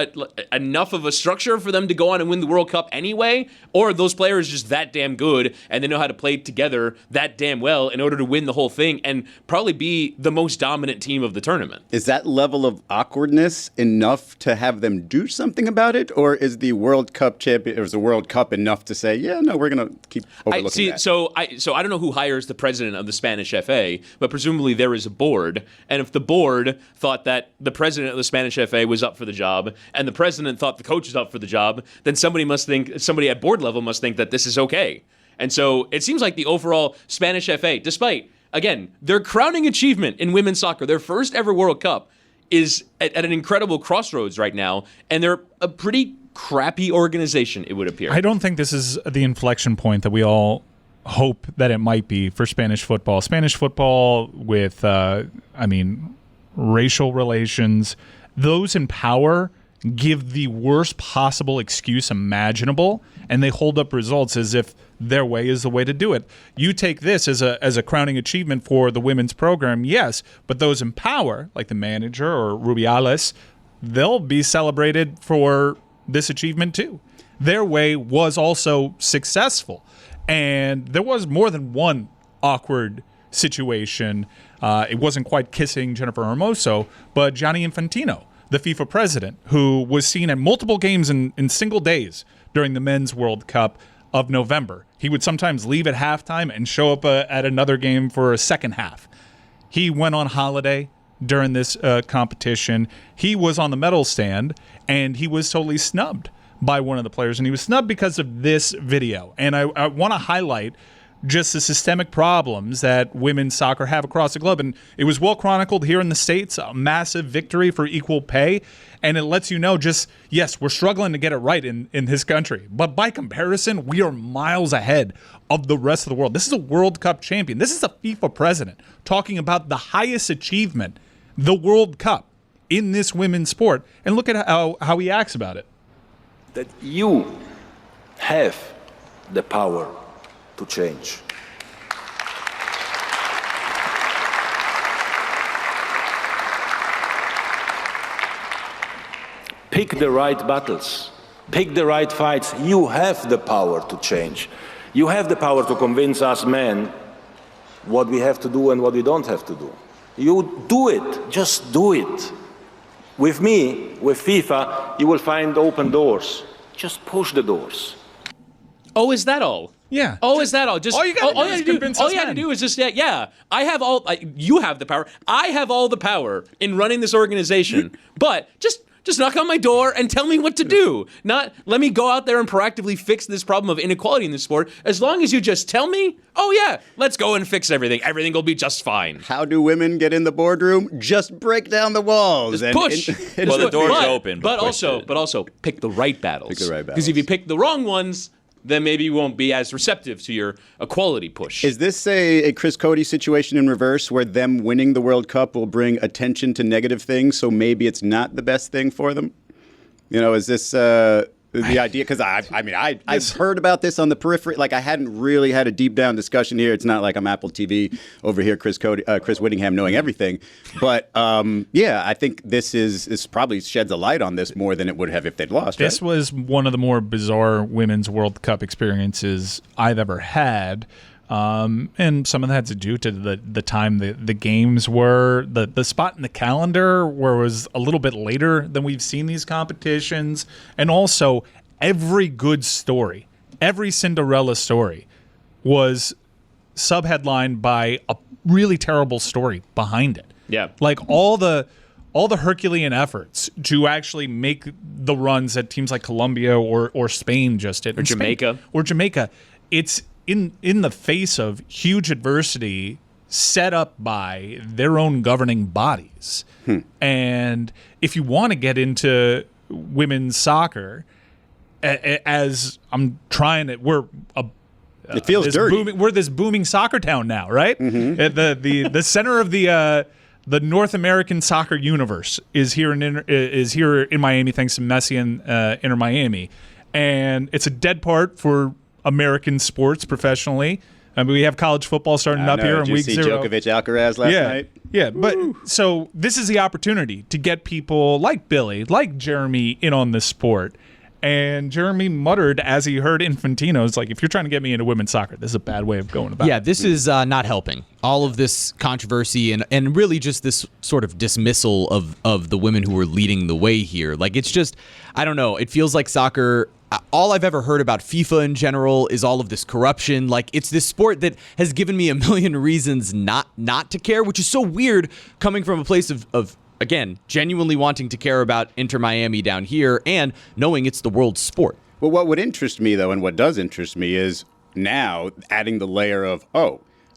enough of a structure for them to go on and win the World Cup anyway? Or are those players just that damn good and they know how to play together that damn well in order to win the whole thing and probably be the most dominant team of the tournament? Is that level of awkwardness enough to have them do something about it? Or is the World Cup champion, or is the World Cup enough to say, yeah, no, we're going to keep overlooking that? So I don't know who hires the president of the Spanish FA, but presumably there is a board. And if the board thought that the president of the Spanish FA was up for the job, and the president thought the coach was up for the job, then somebody at board level must think that this is okay. And so it seems like the overall Spanish FA, despite, again, their crowning achievement in women's soccer, their first ever World Cup, is at an incredible crossroads right now, and they're a pretty crappy organization, it would appear. I don't think this is the inflection point that we all hope that it might be for Spanish football. Spanish football with, racial relations, those in power give the worst possible excuse imaginable, and they hold up results as if their way is the way to do it. You take this as a crowning achievement for the women's program, yes, but those in power, like the manager or Rubiales, they'll be celebrated for this achievement too. Their way was also successful, and there was more than one awkward situation. It wasn't quite kissing Jennifer Hermoso, but Gianni Infantino, the FIFA president, who was seen at multiple games in single days during the Men's World Cup of November. He would sometimes leave at halftime and show up at another game for a second half. He went on holiday during this competition. He was on the medal stand, and he was totally snubbed by one of the players, and he was snubbed because of this video. And I want to highlight just the systemic problems that women's soccer have across the globe. And it was well chronicled here in the States, a massive victory for equal pay. And it lets you know just, yes, we're struggling to get it right in this country. But by comparison, we are miles ahead of the rest of the world. This is a World Cup champion. This is a FIFA president talking about the highest achievement, the World Cup, in this women's sport. And look at how he acts about it. That you have the power to change. Pick the right battles. Pick the right fights. You have the power to change. You have the power to convince us men what we have to do and what we don't have to do. You do it. Just do it. With me, with FIFA, you will find open doors. Just push the doors. Oh, is that all? Yeah. Oh, is that all? Just all you got to do is just yeah. I have all. You have the power. I have all the power in running this organization. But just Just knock on my door and tell me what to do. Not let me go out there and proactively fix this problem of inequality in the sport. As long as you just tell me, oh yeah, let's go and fix everything. Everything will be just fine. How do women get in the boardroom? Just break down the walls. Just push. Well, the door's open. But also pick the right battles. Pick the right battles. Because if you pick the wrong ones, then maybe you won't be as receptive to your equality push. Is this a Chris Cody situation in reverse where them winning the World Cup will bring attention to negative things, so maybe it's not the best thing for them? You know, is this the idea? Because I've heard about this on the periphery. Like, I hadn't really had a deep down discussion here. It's not like I'm Apple TV over here, Chris Whittingham knowing everything. But yeah, I think this probably sheds a light on this more than it would have if they'd lost. This was one of the more bizarre women's World Cup experiences I've ever had. And some of that had to do to the time the games were, the spot in the calendar where it was a little bit later than we've seen these competitions. And also, every good story, every Cinderella story was subheadlined by a really terrible story behind it. Yeah. Like all the Herculean efforts to actually make the runs that teams like Colombia or Spain just did. Or Jamaica. It's in the face of huge adversity set up by their own governing bodies. And if you want to get into women's soccer, as I'm trying to, it feels dirty. We're this booming soccer town now, right? Mm-hmm. The center of the North American soccer universe is here in Miami, thanks to Messi and Inter Miami, and it's a dead part for American sports professionally. I mean, we have college football starting up here in week 0. Did you see Djokovic Alcaraz last night? Yeah, but so this is the opportunity to get people like Billy, like Jeremy in on this sport. And Jeremy muttered as he heard Infantino, it's like, if you're trying to get me into women's soccer, this is a bad way of going about it. Yeah, this is not helping. All of this controversy and really just this sort of dismissal of the women who were leading the way here. Like, it's just, I don't know, it feels like soccer. All I've ever heard about FIFA in general is all of this corruption. Like, it's this sport that has given me a million reasons not to care, which is so weird coming from a place of again, genuinely wanting to care about Inter Miami down here and knowing it's the world's sport. Well, what would interest me, though, and what does interest me is now adding the layer of,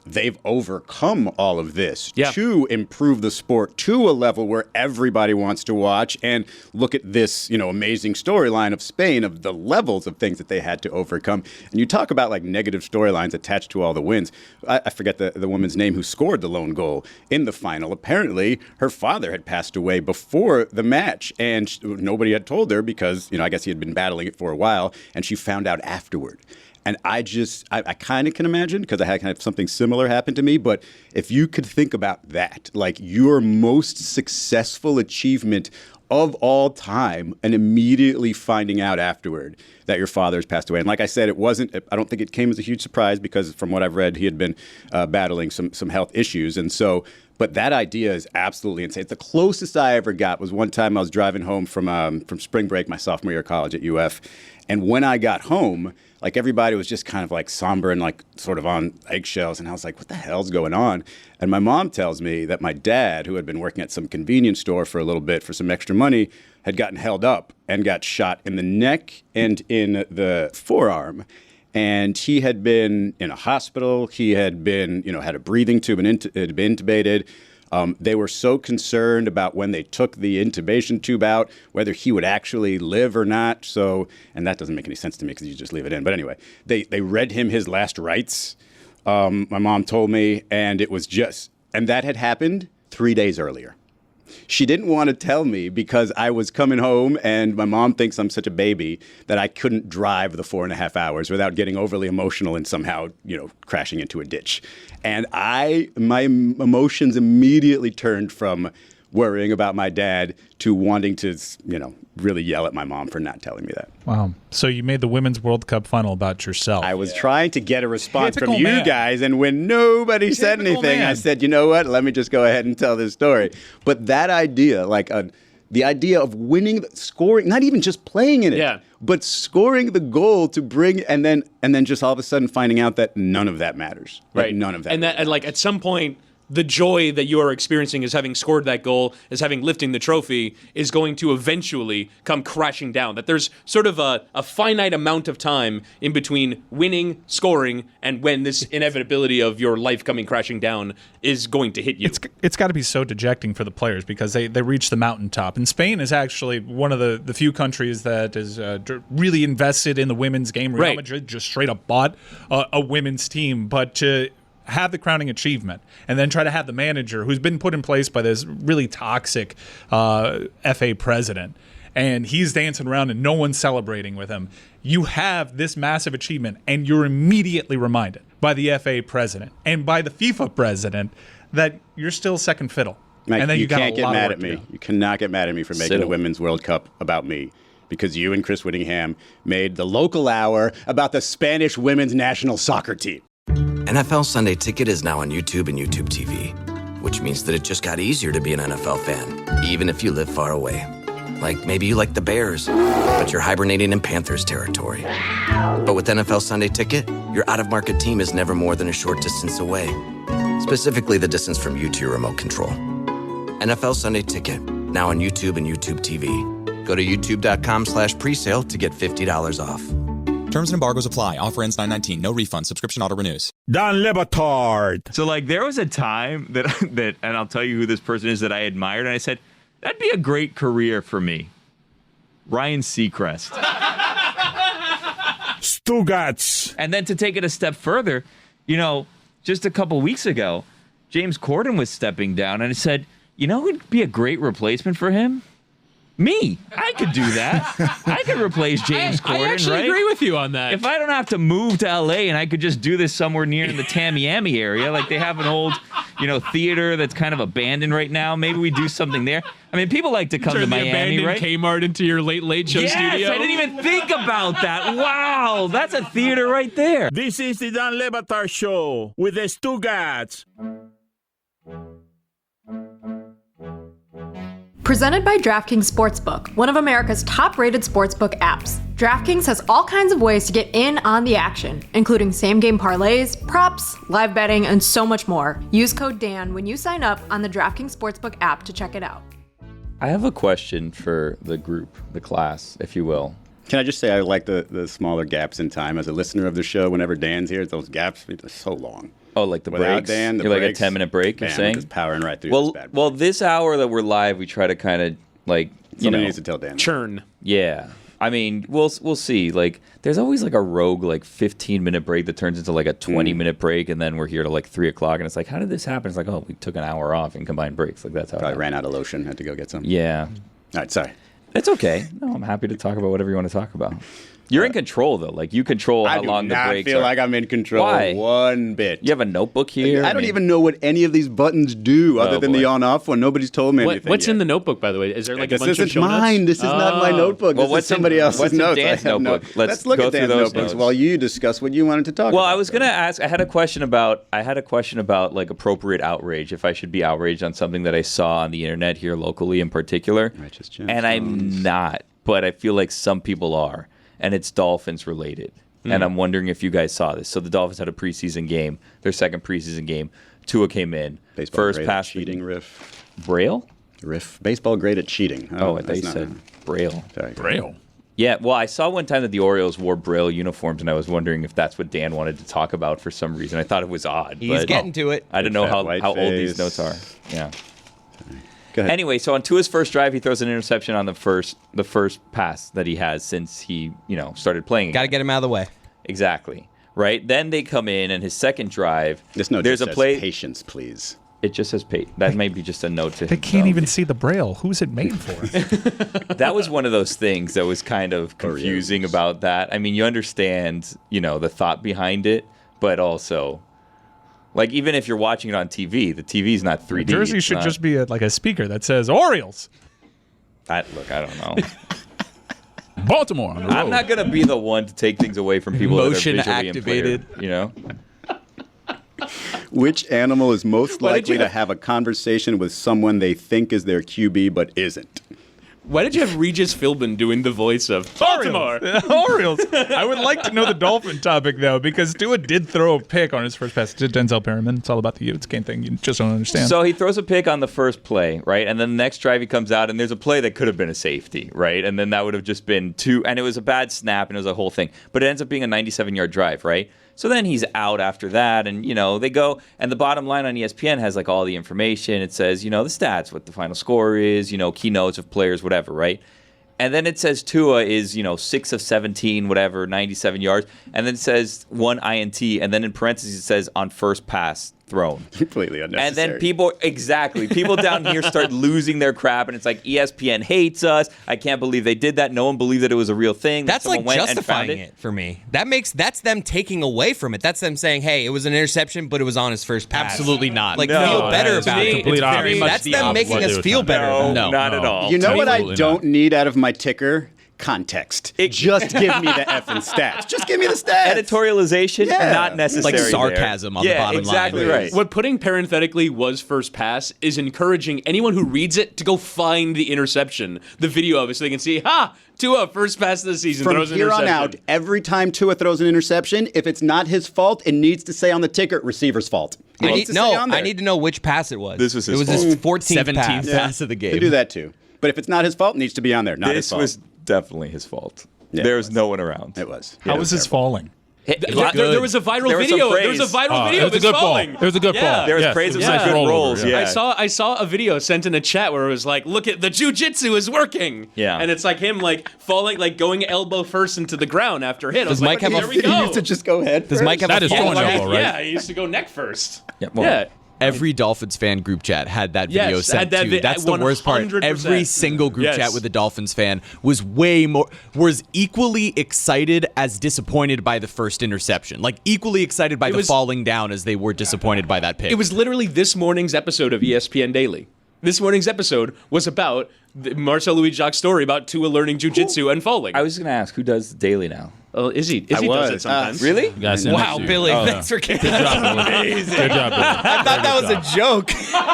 they've overcome all of this to improve the sport to a level where everybody wants to watch and look at this, amazing storyline of Spain, of the levels of things that they had to overcome. And you talk about like negative storylines attached to all the wins. I forget the woman's name who scored the lone goal in the final. Apparently, her father had passed away before the match, and nobody had told her because, I guess he had been battling it for a while, and she found out afterward. And I kind of can imagine, because I had something similar happen to me, but if you could think about that, like your most successful achievement of all time and immediately finding out afterward that your father has passed away. And like I said, I don't think it came as a huge surprise because from what I've read, he had been battling some health issues. And so, but that idea is absolutely insane. The closest I ever got was one time I was driving home from spring break, my sophomore year of college at UF. And when I got home, like everybody was just kind of like somber and like sort of on eggshells. And I was like, what the hell's going on? And my mom tells me that my dad, who had been working at some convenience store for a little bit for some extra money, had gotten held up and got shot in the neck and in the forearm. And he had been in a hospital. He had been, had a breathing tube and had been intubated. They were so concerned about when they took the intubation tube out, whether he would actually live or not. So, and that doesn't make any sense to me because you just leave it in. But anyway, they read him his last rites, my mom told me, and and that had happened 3 days earlier. She didn't want to tell me because I was coming home and my mom thinks I'm such a baby that I couldn't drive the 4.5 hours without getting overly emotional and somehow, crashing into a ditch. And my emotions immediately turned from worrying about my dad to wanting to, really yell at my mom for not telling me that. Wow. So you made the Women's World Cup final about yourself. I was trying to get a response from you guys, and when nobody said anything, I said, you know what, let me just go ahead and tell this story. But that idea, the idea of winning, scoring, not even just playing in it, but scoring the goal to bring, and then just all of a sudden finding out that none of that matters. Right. None of that. And like at some point, the joy that you are experiencing as having scored that goal, as having lifting the trophy, is going to eventually come crashing down. That there's sort of a finite amount of time in between winning, scoring, and when this inevitability of your life coming crashing down is going to hit you. It's got to be so dejecting for the players because they reach the mountaintop. And Spain is actually one of the few countries that is really invested in the women's game. Real Madrid just straight up bought a women's team. But to have the crowning achievement and then try to have the manager who's been put in place by this really toxic FA president, and he's dancing around and no one's celebrating with him. You have this massive achievement and you're immediately reminded by the FA president and by the FIFA president that you're still second fiddle. Mike, and then you got can't a get lot of mad work at to me. do. You cannot get mad at me for making the Women's World Cup about me. Because you and Chris Whittingham made the local hour about the Spanish women's national soccer team. NFL Sunday Ticket is now on YouTube and YouTube TV, which means that it just got easier to be an NFL fan, even if you live far away. Like maybe you like the Bears, but you're hibernating in Panthers territory. But with NFL Sunday Ticket, your out-of-market team is never more than a short distance away. Specifically, the distance from you to your remote control. NFL Sunday Ticket, now on YouTube and YouTube TV. Go to youtube.com/presale to get $50 off. Terms and embargoes apply. Offer ends 9/19. No refund. Subscription auto renews. Dan Le Batard. So, like, there was a time that, and I'll tell you who this person is that I admired, and I said, that'd be a great career for me. Ryan Seacrest. Stugotz. And then to take it a step further, just a couple weeks ago, James Corden was stepping down, and I said, who'd be a great replacement for him? Me. I could do that. I could replace James Corden, I actually agree with you on that. If I don't have to move to LA and I could just do this somewhere near in the Tamiami area, like they have an old, theater that's kind of abandoned right now, maybe we do something there. I mean, people like to come to Miami, right? Kmart into your late show studio. Yes, I didn't even think about that. Wow, that's a theater right there. This is the Dan Le Batard Show with the Stugotz. Presented by DraftKings Sportsbook, one of America's top-rated sportsbook apps. DraftKings has all kinds of ways to get in on the action, including same-game parlays, props, live betting, and so much more. Use code Dan when you sign up on the DraftKings Sportsbook app to check it out. I have a question for the group, the class, if you will. Can I just say I like the smaller gaps in time. As a listener of the show, whenever Dan's here, those gaps are so long. Oh, like the Without breaks? Dan, the You're breaks, like a 10-minute break, you're man, saying? we're just powering right through well, this bad boy. Well, this hour that we're live, we try to kind of, Somebody needs to tell Dan. Churn. Yeah. I mean, we'll see. Like, there's always like a rogue 15-minute break that turns into like a 20-minute break, and then we're here till 3 o'clock, and it's like, how did this happen? It's like, oh, we took an hour off in combined breaks. Like, that's how Probably ran out of lotion, had to go get some. Yeah. All right, sorry. It's okay. No, I'm happy to talk about whatever you want to talk about. You're in control, though. Like, you control how long the breaks are. I do not feel like I'm in control Why? one bit. You have a notebook here? I don't even know what any of these buttons do other than the boy. on-off one. Nobody's told me anything What's yet. in the notebook, by the way? Is there like a This bunch of isn't show notes? mine. This is not my notebook. Well, This what's is somebody in- else's what's in notes. Dan's I have no- notebook? Let's look go at through Dan's those notebooks notes. while you discuss what you wanted to talk about. Well, I was gonna ask. I had a question about like appropriate outrage. If I should be outraged on something that I saw on the internet here locally, in particular, and I'm not, but I feel like some people are, and it's Dolphins related. And I'm wondering if you guys saw this. So the Dolphins had a preseason game, their second preseason game. Tua came in, Baseball first grade pass. at cheating riff. Braille? Riff. Baseball grade at cheating. Oh, I thought you said Braille. Sorry. Braille. Yeah, well, I saw one time that the Orioles wore Braille uniforms, and I was wondering if that's what Dan wanted to talk about for some reason. I thought it was odd. He's but getting to it. I didn't know White how old these face. notes are. Yeah. Go ahead. Anyway, so on Tua's first drive, he throws an interception on the first pass that he has since he started playing. Got to get him out of the way. Exactly. Right. Then they come in, and his second drive. This note there's just a says play. patience, please. It just says that may be just a note to They him. can't even see the braille. Who's it made for? That was one of those things that was kind of confusing about that. I mean, you understand, the thought behind it, but also, like, even if you're watching it on TV, the TV's not 3D. Jersey It's should not- just be like a speaker that says Orioles. I don't know. Baltimore on the road. I'm not going to be the one to take things away from people Motion that are visually activated. impaired, Which animal is most Why did likely you- to have a conversation with someone they think is their QB but isn't? Why did you have Regis Philbin doing the voice of Baltimore? Orioles. I would like to know the Dolphin topic, though, because Tua did throw a pick on his first pass to Denzel Perryman. It's all about the Utes game thing. You just don't understand. So he throws a pick on the first play, right? And then the next drive he comes out, and there's a play that could have been a safety, right? And then that would have just been two, and it was a bad snap, and it was a whole thing. But it ends up being a 97-yard drive, right? So then he's out after that, and, they go, and the bottom line on ESPN has, like, all the information. It says, the stats, what the final score is, keynotes of players, whatever, right? And then it says Tua is, 6 of 17, whatever, 97 yards. And then it says 1 INT, and then in parentheses it says on first pass thrown. Completely unnecessary. And then people down here start losing their crap, and it's like ESPN hates us. I can't believe they did that. No one believed that it was a real thing. That's like went justifying and found it for me. That's them taking away from it. That's them saying, hey, it was an interception, but it was on his first pass. Absolutely not. Like, feel better about it. That's them making us feel better. No, not at all. You know what I don't need out of my ticker? Context. Just give me the effing stats. Just give me the stats. Editorialization, not necessary. Like sarcasm on the bottom exactly line. Right. What putting parenthetically was first pass is encouraging anyone who reads it to go find the interception, the video of it, so they can see, Tua, first pass of the season, From throws an here interception. on out, every time Tua throws an interception, if it's not his fault, it needs to say on the ticker, receiver's fault. I need to know which pass it was. This was his fault. fault. It was his 14th 17th pass of the game. You can do that too. But if it's not his fault, it needs to be on there. Not his This fault. was definitely his fault. Yeah, There's no one around. It was. How was his falling? There was a viral video. There was a viral video of his falling. It was a good ball. There was praise of some good rolls. Yeah. I saw a video sent in a chat where it was like, look at the jujitsu is working. Yeah. And it's like him like falling, like going elbow first into the ground after hit. Does Mike have there we go. He used to just go head Does first? Mike have That a is falling throwing elbow, elbow, right? Yeah, he used to go neck first. Yeah. Every Dolphins fan group chat had that video Yes, sent had that to. That's the worst part. 100%. Every single group Yes. chat with a Dolphins fan was was equally excited as disappointed by the first interception. Like equally excited by the falling down as they were disappointed by that pick. It was literally this morning's episode of ESPN Daily. This morning's episode was about Marcel Louis-Jacques' story about Tua learning jiu-jitsu and falling. I was going to ask, who does the Daily now? Izzy does it sometimes. Really? Wow, Billy, thanks for Good job, Billy. Good job, Billy. I thought that was a joke.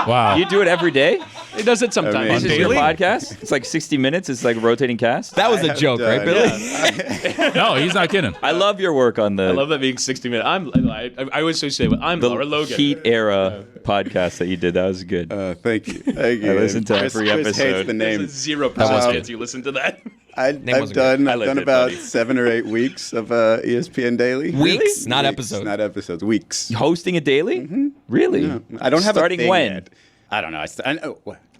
Wow. You do it every day? He does it sometimes. This is your podcast? It's like 60 minutes. It's like a rotating cast? That was a joke, right, Billy? No, he's not kidding. I love your work on the... I love that being 60 minutes. I always say, I'm Laura Logan. Heat era podcast that you did. That was good. Thank you. Thank you. I listened to every Chris episode. hates the name. 0% chance you listen to that. I've done about buddy. 7 or 8 weeks of ESPN Daily. Weeks, not Weeks, episodes. Not episodes. Weeks. Hosting a daily? Really? Yeah. I don't have Starting a thing when? yet. I don't know.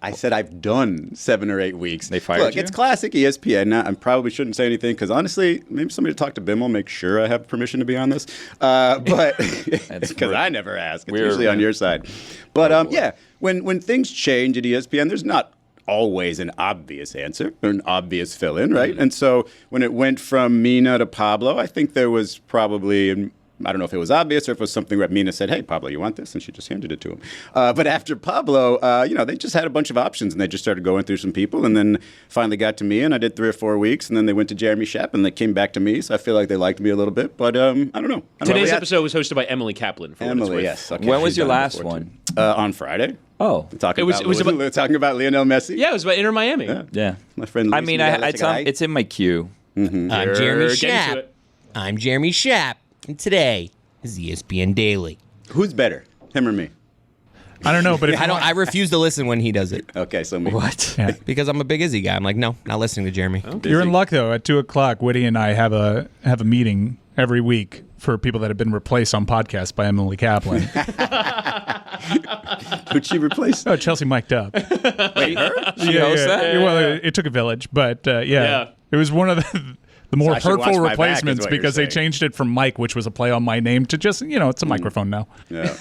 I said I've done 7 or 8 weeks. They fired Look, you? it's classic ESPN. Now, I probably shouldn't say anything because honestly, maybe somebody talk to Bimmel, make sure I have permission to be on this. But because I never ask. It's usually on your side. But yeah, when things change at ESPN, there's not always an obvious answer or an obvious fill-in, right? And so when it went from Mina to Pablo, I think there was probably, I don't know if it was obvious or if it was something where Mina said, hey, Pablo, you want this? And she just handed it to him. But after Pablo, they just had a bunch of options and they just started going through some people and then finally got to me and I did 3 or 4 weeks and then they went to Jeremy Shepp and they came back to me. So I feel like they liked me a little bit, but I don't know. Today's episode was hosted by Emily Kaplan. Emily, yes. Okay. When was your last one? On Friday. Oh, Talking about Lionel Messi. Yeah, it was about Inter Miami. Yeah. My friend. I mean, it's in my queue. I'm Jeremy Get into Shepp. it. I'm Jeremy Shepp, and today is ESPN Daily. Who's better, him or me? I don't know, but if I refuse to listen when he does it. Okay, so me. What? Yeah. Because I'm a big Izzy guy. I'm like, no, not listening to Jeremy. You're in luck though. At 2:00, Witty and I have a meeting every week for people that have been replaced on podcasts by Emily Kaplan. Who'd she replace? Oh, Chelsea mic'd up. Wait, her? She hosts that? Well, it took a village, but Yeah. it was one of the more So I should watch hurtful my back, is replacements what you're because they saying. changed it from Mike, which was a play on my name, to just it's a microphone now. Yeah.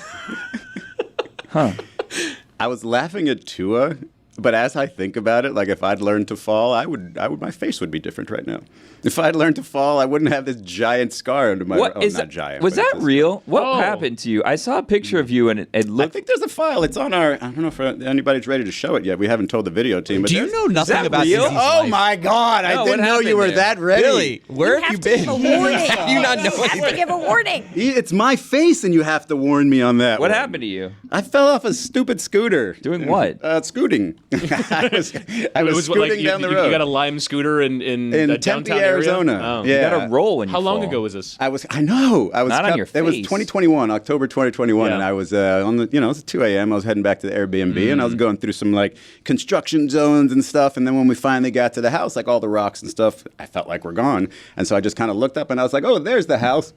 I was laughing at Tua, but as I think about it, like if I'd learned to fall, my face would be different right now. If I'd learned to fall, I wouldn't have this giant scar under my. Not giant. Was but that it's real? What happened to you? I saw a picture of you and it I looked. think there's a file. It's on our. I don't know if anybody's ready to show it yet. We haven't told the video team. But Do you know nothing that about real? Izzy's Oh life? my God! I No, didn't what know you happened were there? that ready. Billy, where have you been? Give a warning. How do you not know You have to anything? give a warning. It's my face, and you have to warn me on that. What one. happened to you? I fell off a stupid scooter. Doing what? Scooting. I was scooting like down the road. You got a Lime scooter in Tempe, downtown Arizona. area? Oh. Yeah. You got to roll when you How long fall. ago was this? I know. I was Not on your It was face. 2021, October 2021, Yeah. and I was on the, it was 2 a.m. I was heading back to the Airbnb, and I was going through some like construction zones and stuff. And then when we finally got to the house, like all the rocks and stuff, I felt like we're gone. And so I just kind of looked up, and I was like, "Oh, there's the house,"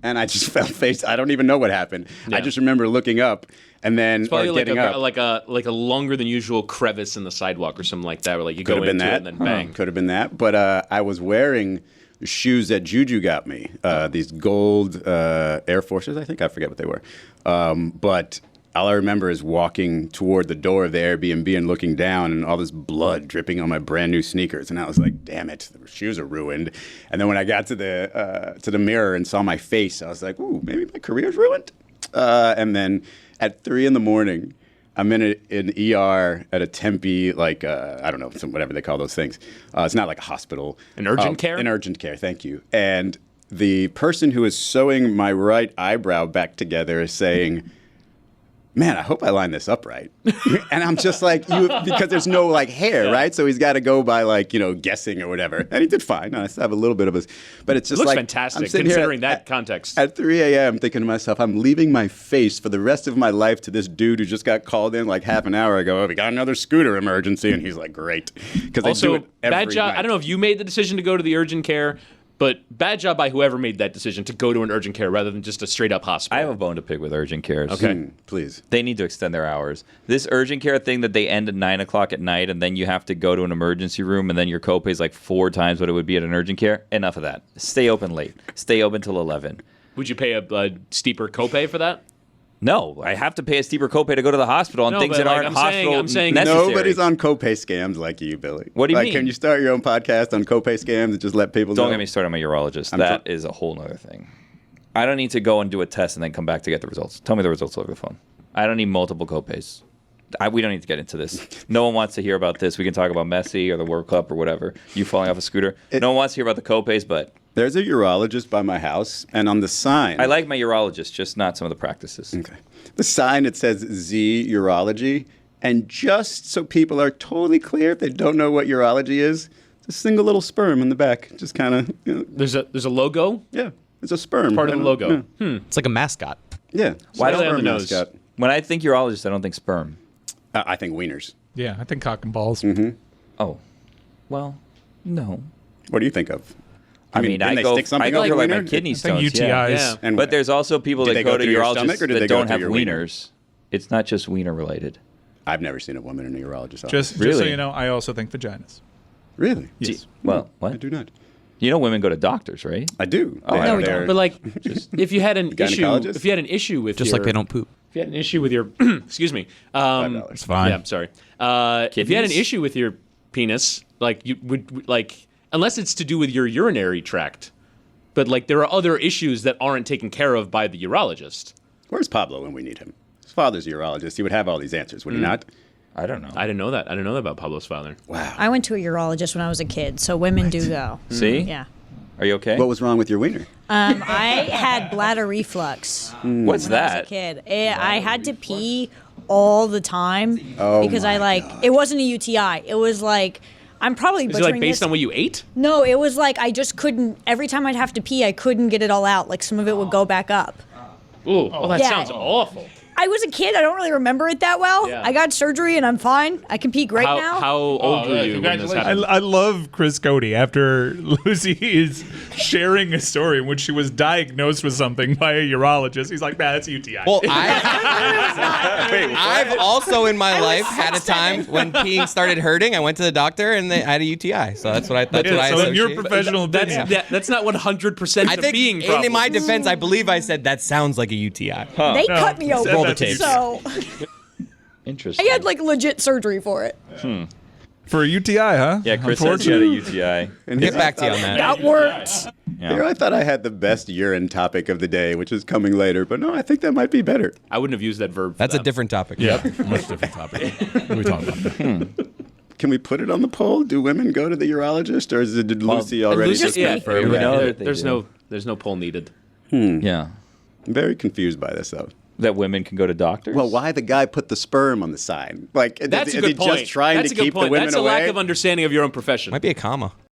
and I just fell face. I don't even know what happened. Yeah. I just remember looking up. And then It's probably getting up. like a longer than usual crevice in the sidewalk or something like that, where like you Could go have been into that. it and then bang. Could have been that. But I was wearing shoes that Juju got me. These gold Air Forces, I think. I forget what they were. But all I remember is walking toward the door of the Airbnb and looking down and all this blood dripping on my brand new sneakers. And I was like, damn it, the shoes are ruined. And then when I got to the mirror and saw my face, I was like, ooh, maybe my career's ruined. And then at 3 a.m, I'm in an ER at a Tempe, like, I don't know, whatever they call those things. It's not like a hospital. An urgent care? An urgent care, thank you. And the person who is sewing my right eyebrow back together is saying, man, I hope I line this up right. And I'm just like, because there's no like hair, right? So he's got to go by like, guessing or whatever. And he did fine. I still have a little bit of but it's just Looks like, fantastic I'm sitting here considering that context. At 3 a.m. thinking to myself, I'm leaving my face for the rest of my life to this dude who just got called in like half an hour ago. Oh, we got another scooter emergency. And he's like, great. Because they do Also, it every bad job. night. I don't know if you made the decision to go to the urgent care, but bad job by whoever made that decision to go to an urgent care rather than just a straight up hospital. I have a bone to pick with urgent cares. Okay. Please. They need to extend their hours. This urgent care thing that they end at 9 o'clock at night and then you have to go to an emergency room and then your copay is like 4 times what it would be at an urgent care. Enough of that. Stay open late. Stay open till 11. Would you pay a steeper copay for that? No, I have to pay a steeper copay to go to the hospital on things that aren't hospital necessary. Nobody's on copay scams like you, Billy. What do you like, mean? Can you start your own podcast on copay scams and just let people know? Don't get me started on my urologist. That is a whole nother thing. I don't need to go and do a test and then come back to get the results. Tell me the results over the phone. I don't need multiple copays. We don't need to get into this. No one wants to hear about this. We can talk about Messi or the World Cup or whatever. You falling off a scooter. No one wants to hear about the copays, but... There's a urologist by my house, and on the sign... I like my urologist, just not some of the practices. Okay. The sign, it says Z Urology, and just so people are totally clear, if they don't know what urology is, it's a single little sperm in the back. Just kind of... There's a logo? Yeah, it's a sperm. It's part of the logo. Yeah. It's like a mascot. Yeah. Why don't sperm on the nose? mascot. When I think urologist, I don't think sperm. I think wieners. Yeah, I think cock and balls. Mm-hmm. Oh. Well, no. What do you think of? I mean, didn't I they go stick something for up your like my wiener? kidney I think stones. UTIs. Yeah. And But there's also people Did that they go go to through your stomach, urologists or did they that go don't through have your wiener? wieners. It's not just wiener related. I've never seen a woman in a urologist office. Just so Really? you know, I also think vaginas. Really? Yes. Well, what? I do not. You know, women go to doctors, right? I do. Oh, They I have know we their- don't. But like, if you had an issue, gynecologist? if you had an issue with Just your, like they don't poop. If you had an issue with your, excuse me, $5. It's fine. Yeah, I'm sorry. If you had an Kidneys? issue with your penis, like you would like, unless it's to do with your urinary tract, but like there are other issues that aren't taken care of by the urologist. Where's Pablo when we need him? His father's a urologist. He would have all these answers, would he not? I don't know. I didn't know that. I didn't know that about Pablo's father. Wow. I went to a urologist when I was a kid, so women do go. See? Yeah. Are you okay? What was wrong with your wiener? I had bladder reflux What's when I was a that? kid. I had to pee all the time Oh because my I like God. it wasn't a UTI. It was like I'm probably Is it butchering like based this. on what you ate? No, it was like I just couldn't. Every time I'd have to pee, I couldn't get it all out. Like some of it would go back up. Ooh, well that Yeah. sounds awful. I was a kid. I don't really remember it that well. Yeah. I got surgery and I'm fine. I can pee great now. How old were you when this happened? I love Chris Cody after Lucy is sharing a story in which she was diagnosed with something by a urologist. He's like, man, that's a UTI. Well, I've also in my life had a time when peeing started hurting. I went to the doctor and I had a UTI. So that's what I. That's Yeah, what I so in your associate. professional opinion, That's not 100% I the think being problem. in my defense, I believe I said that sounds like a UTI. they cut me open. Roll the tape. So Interesting. I had like legit surgery for it. for a UTI, huh? Yeah, Chris said she had a UTI. And Get back to you on that. That worked. Here, I thut I had the best urine topic of the day, which is coming later, but no, I think that might be better. I wouldn't have used that verb. For That's a that. different topic. Yeah, much different topic. What are we talking about? Can we put it on the poll? Do women go to the urologist, or did Lucy already Lucy- just yeah, confirm we that? know that they there's do. no poll needed. Yeah. I'm very confused by this, though. That women can go to doctors? Well, why the guy put the sperm on the sign? Like, That's is a good he point. just trying That's to a good keep point. the women That's a away? lack of understanding of your own profession. Might be a comma.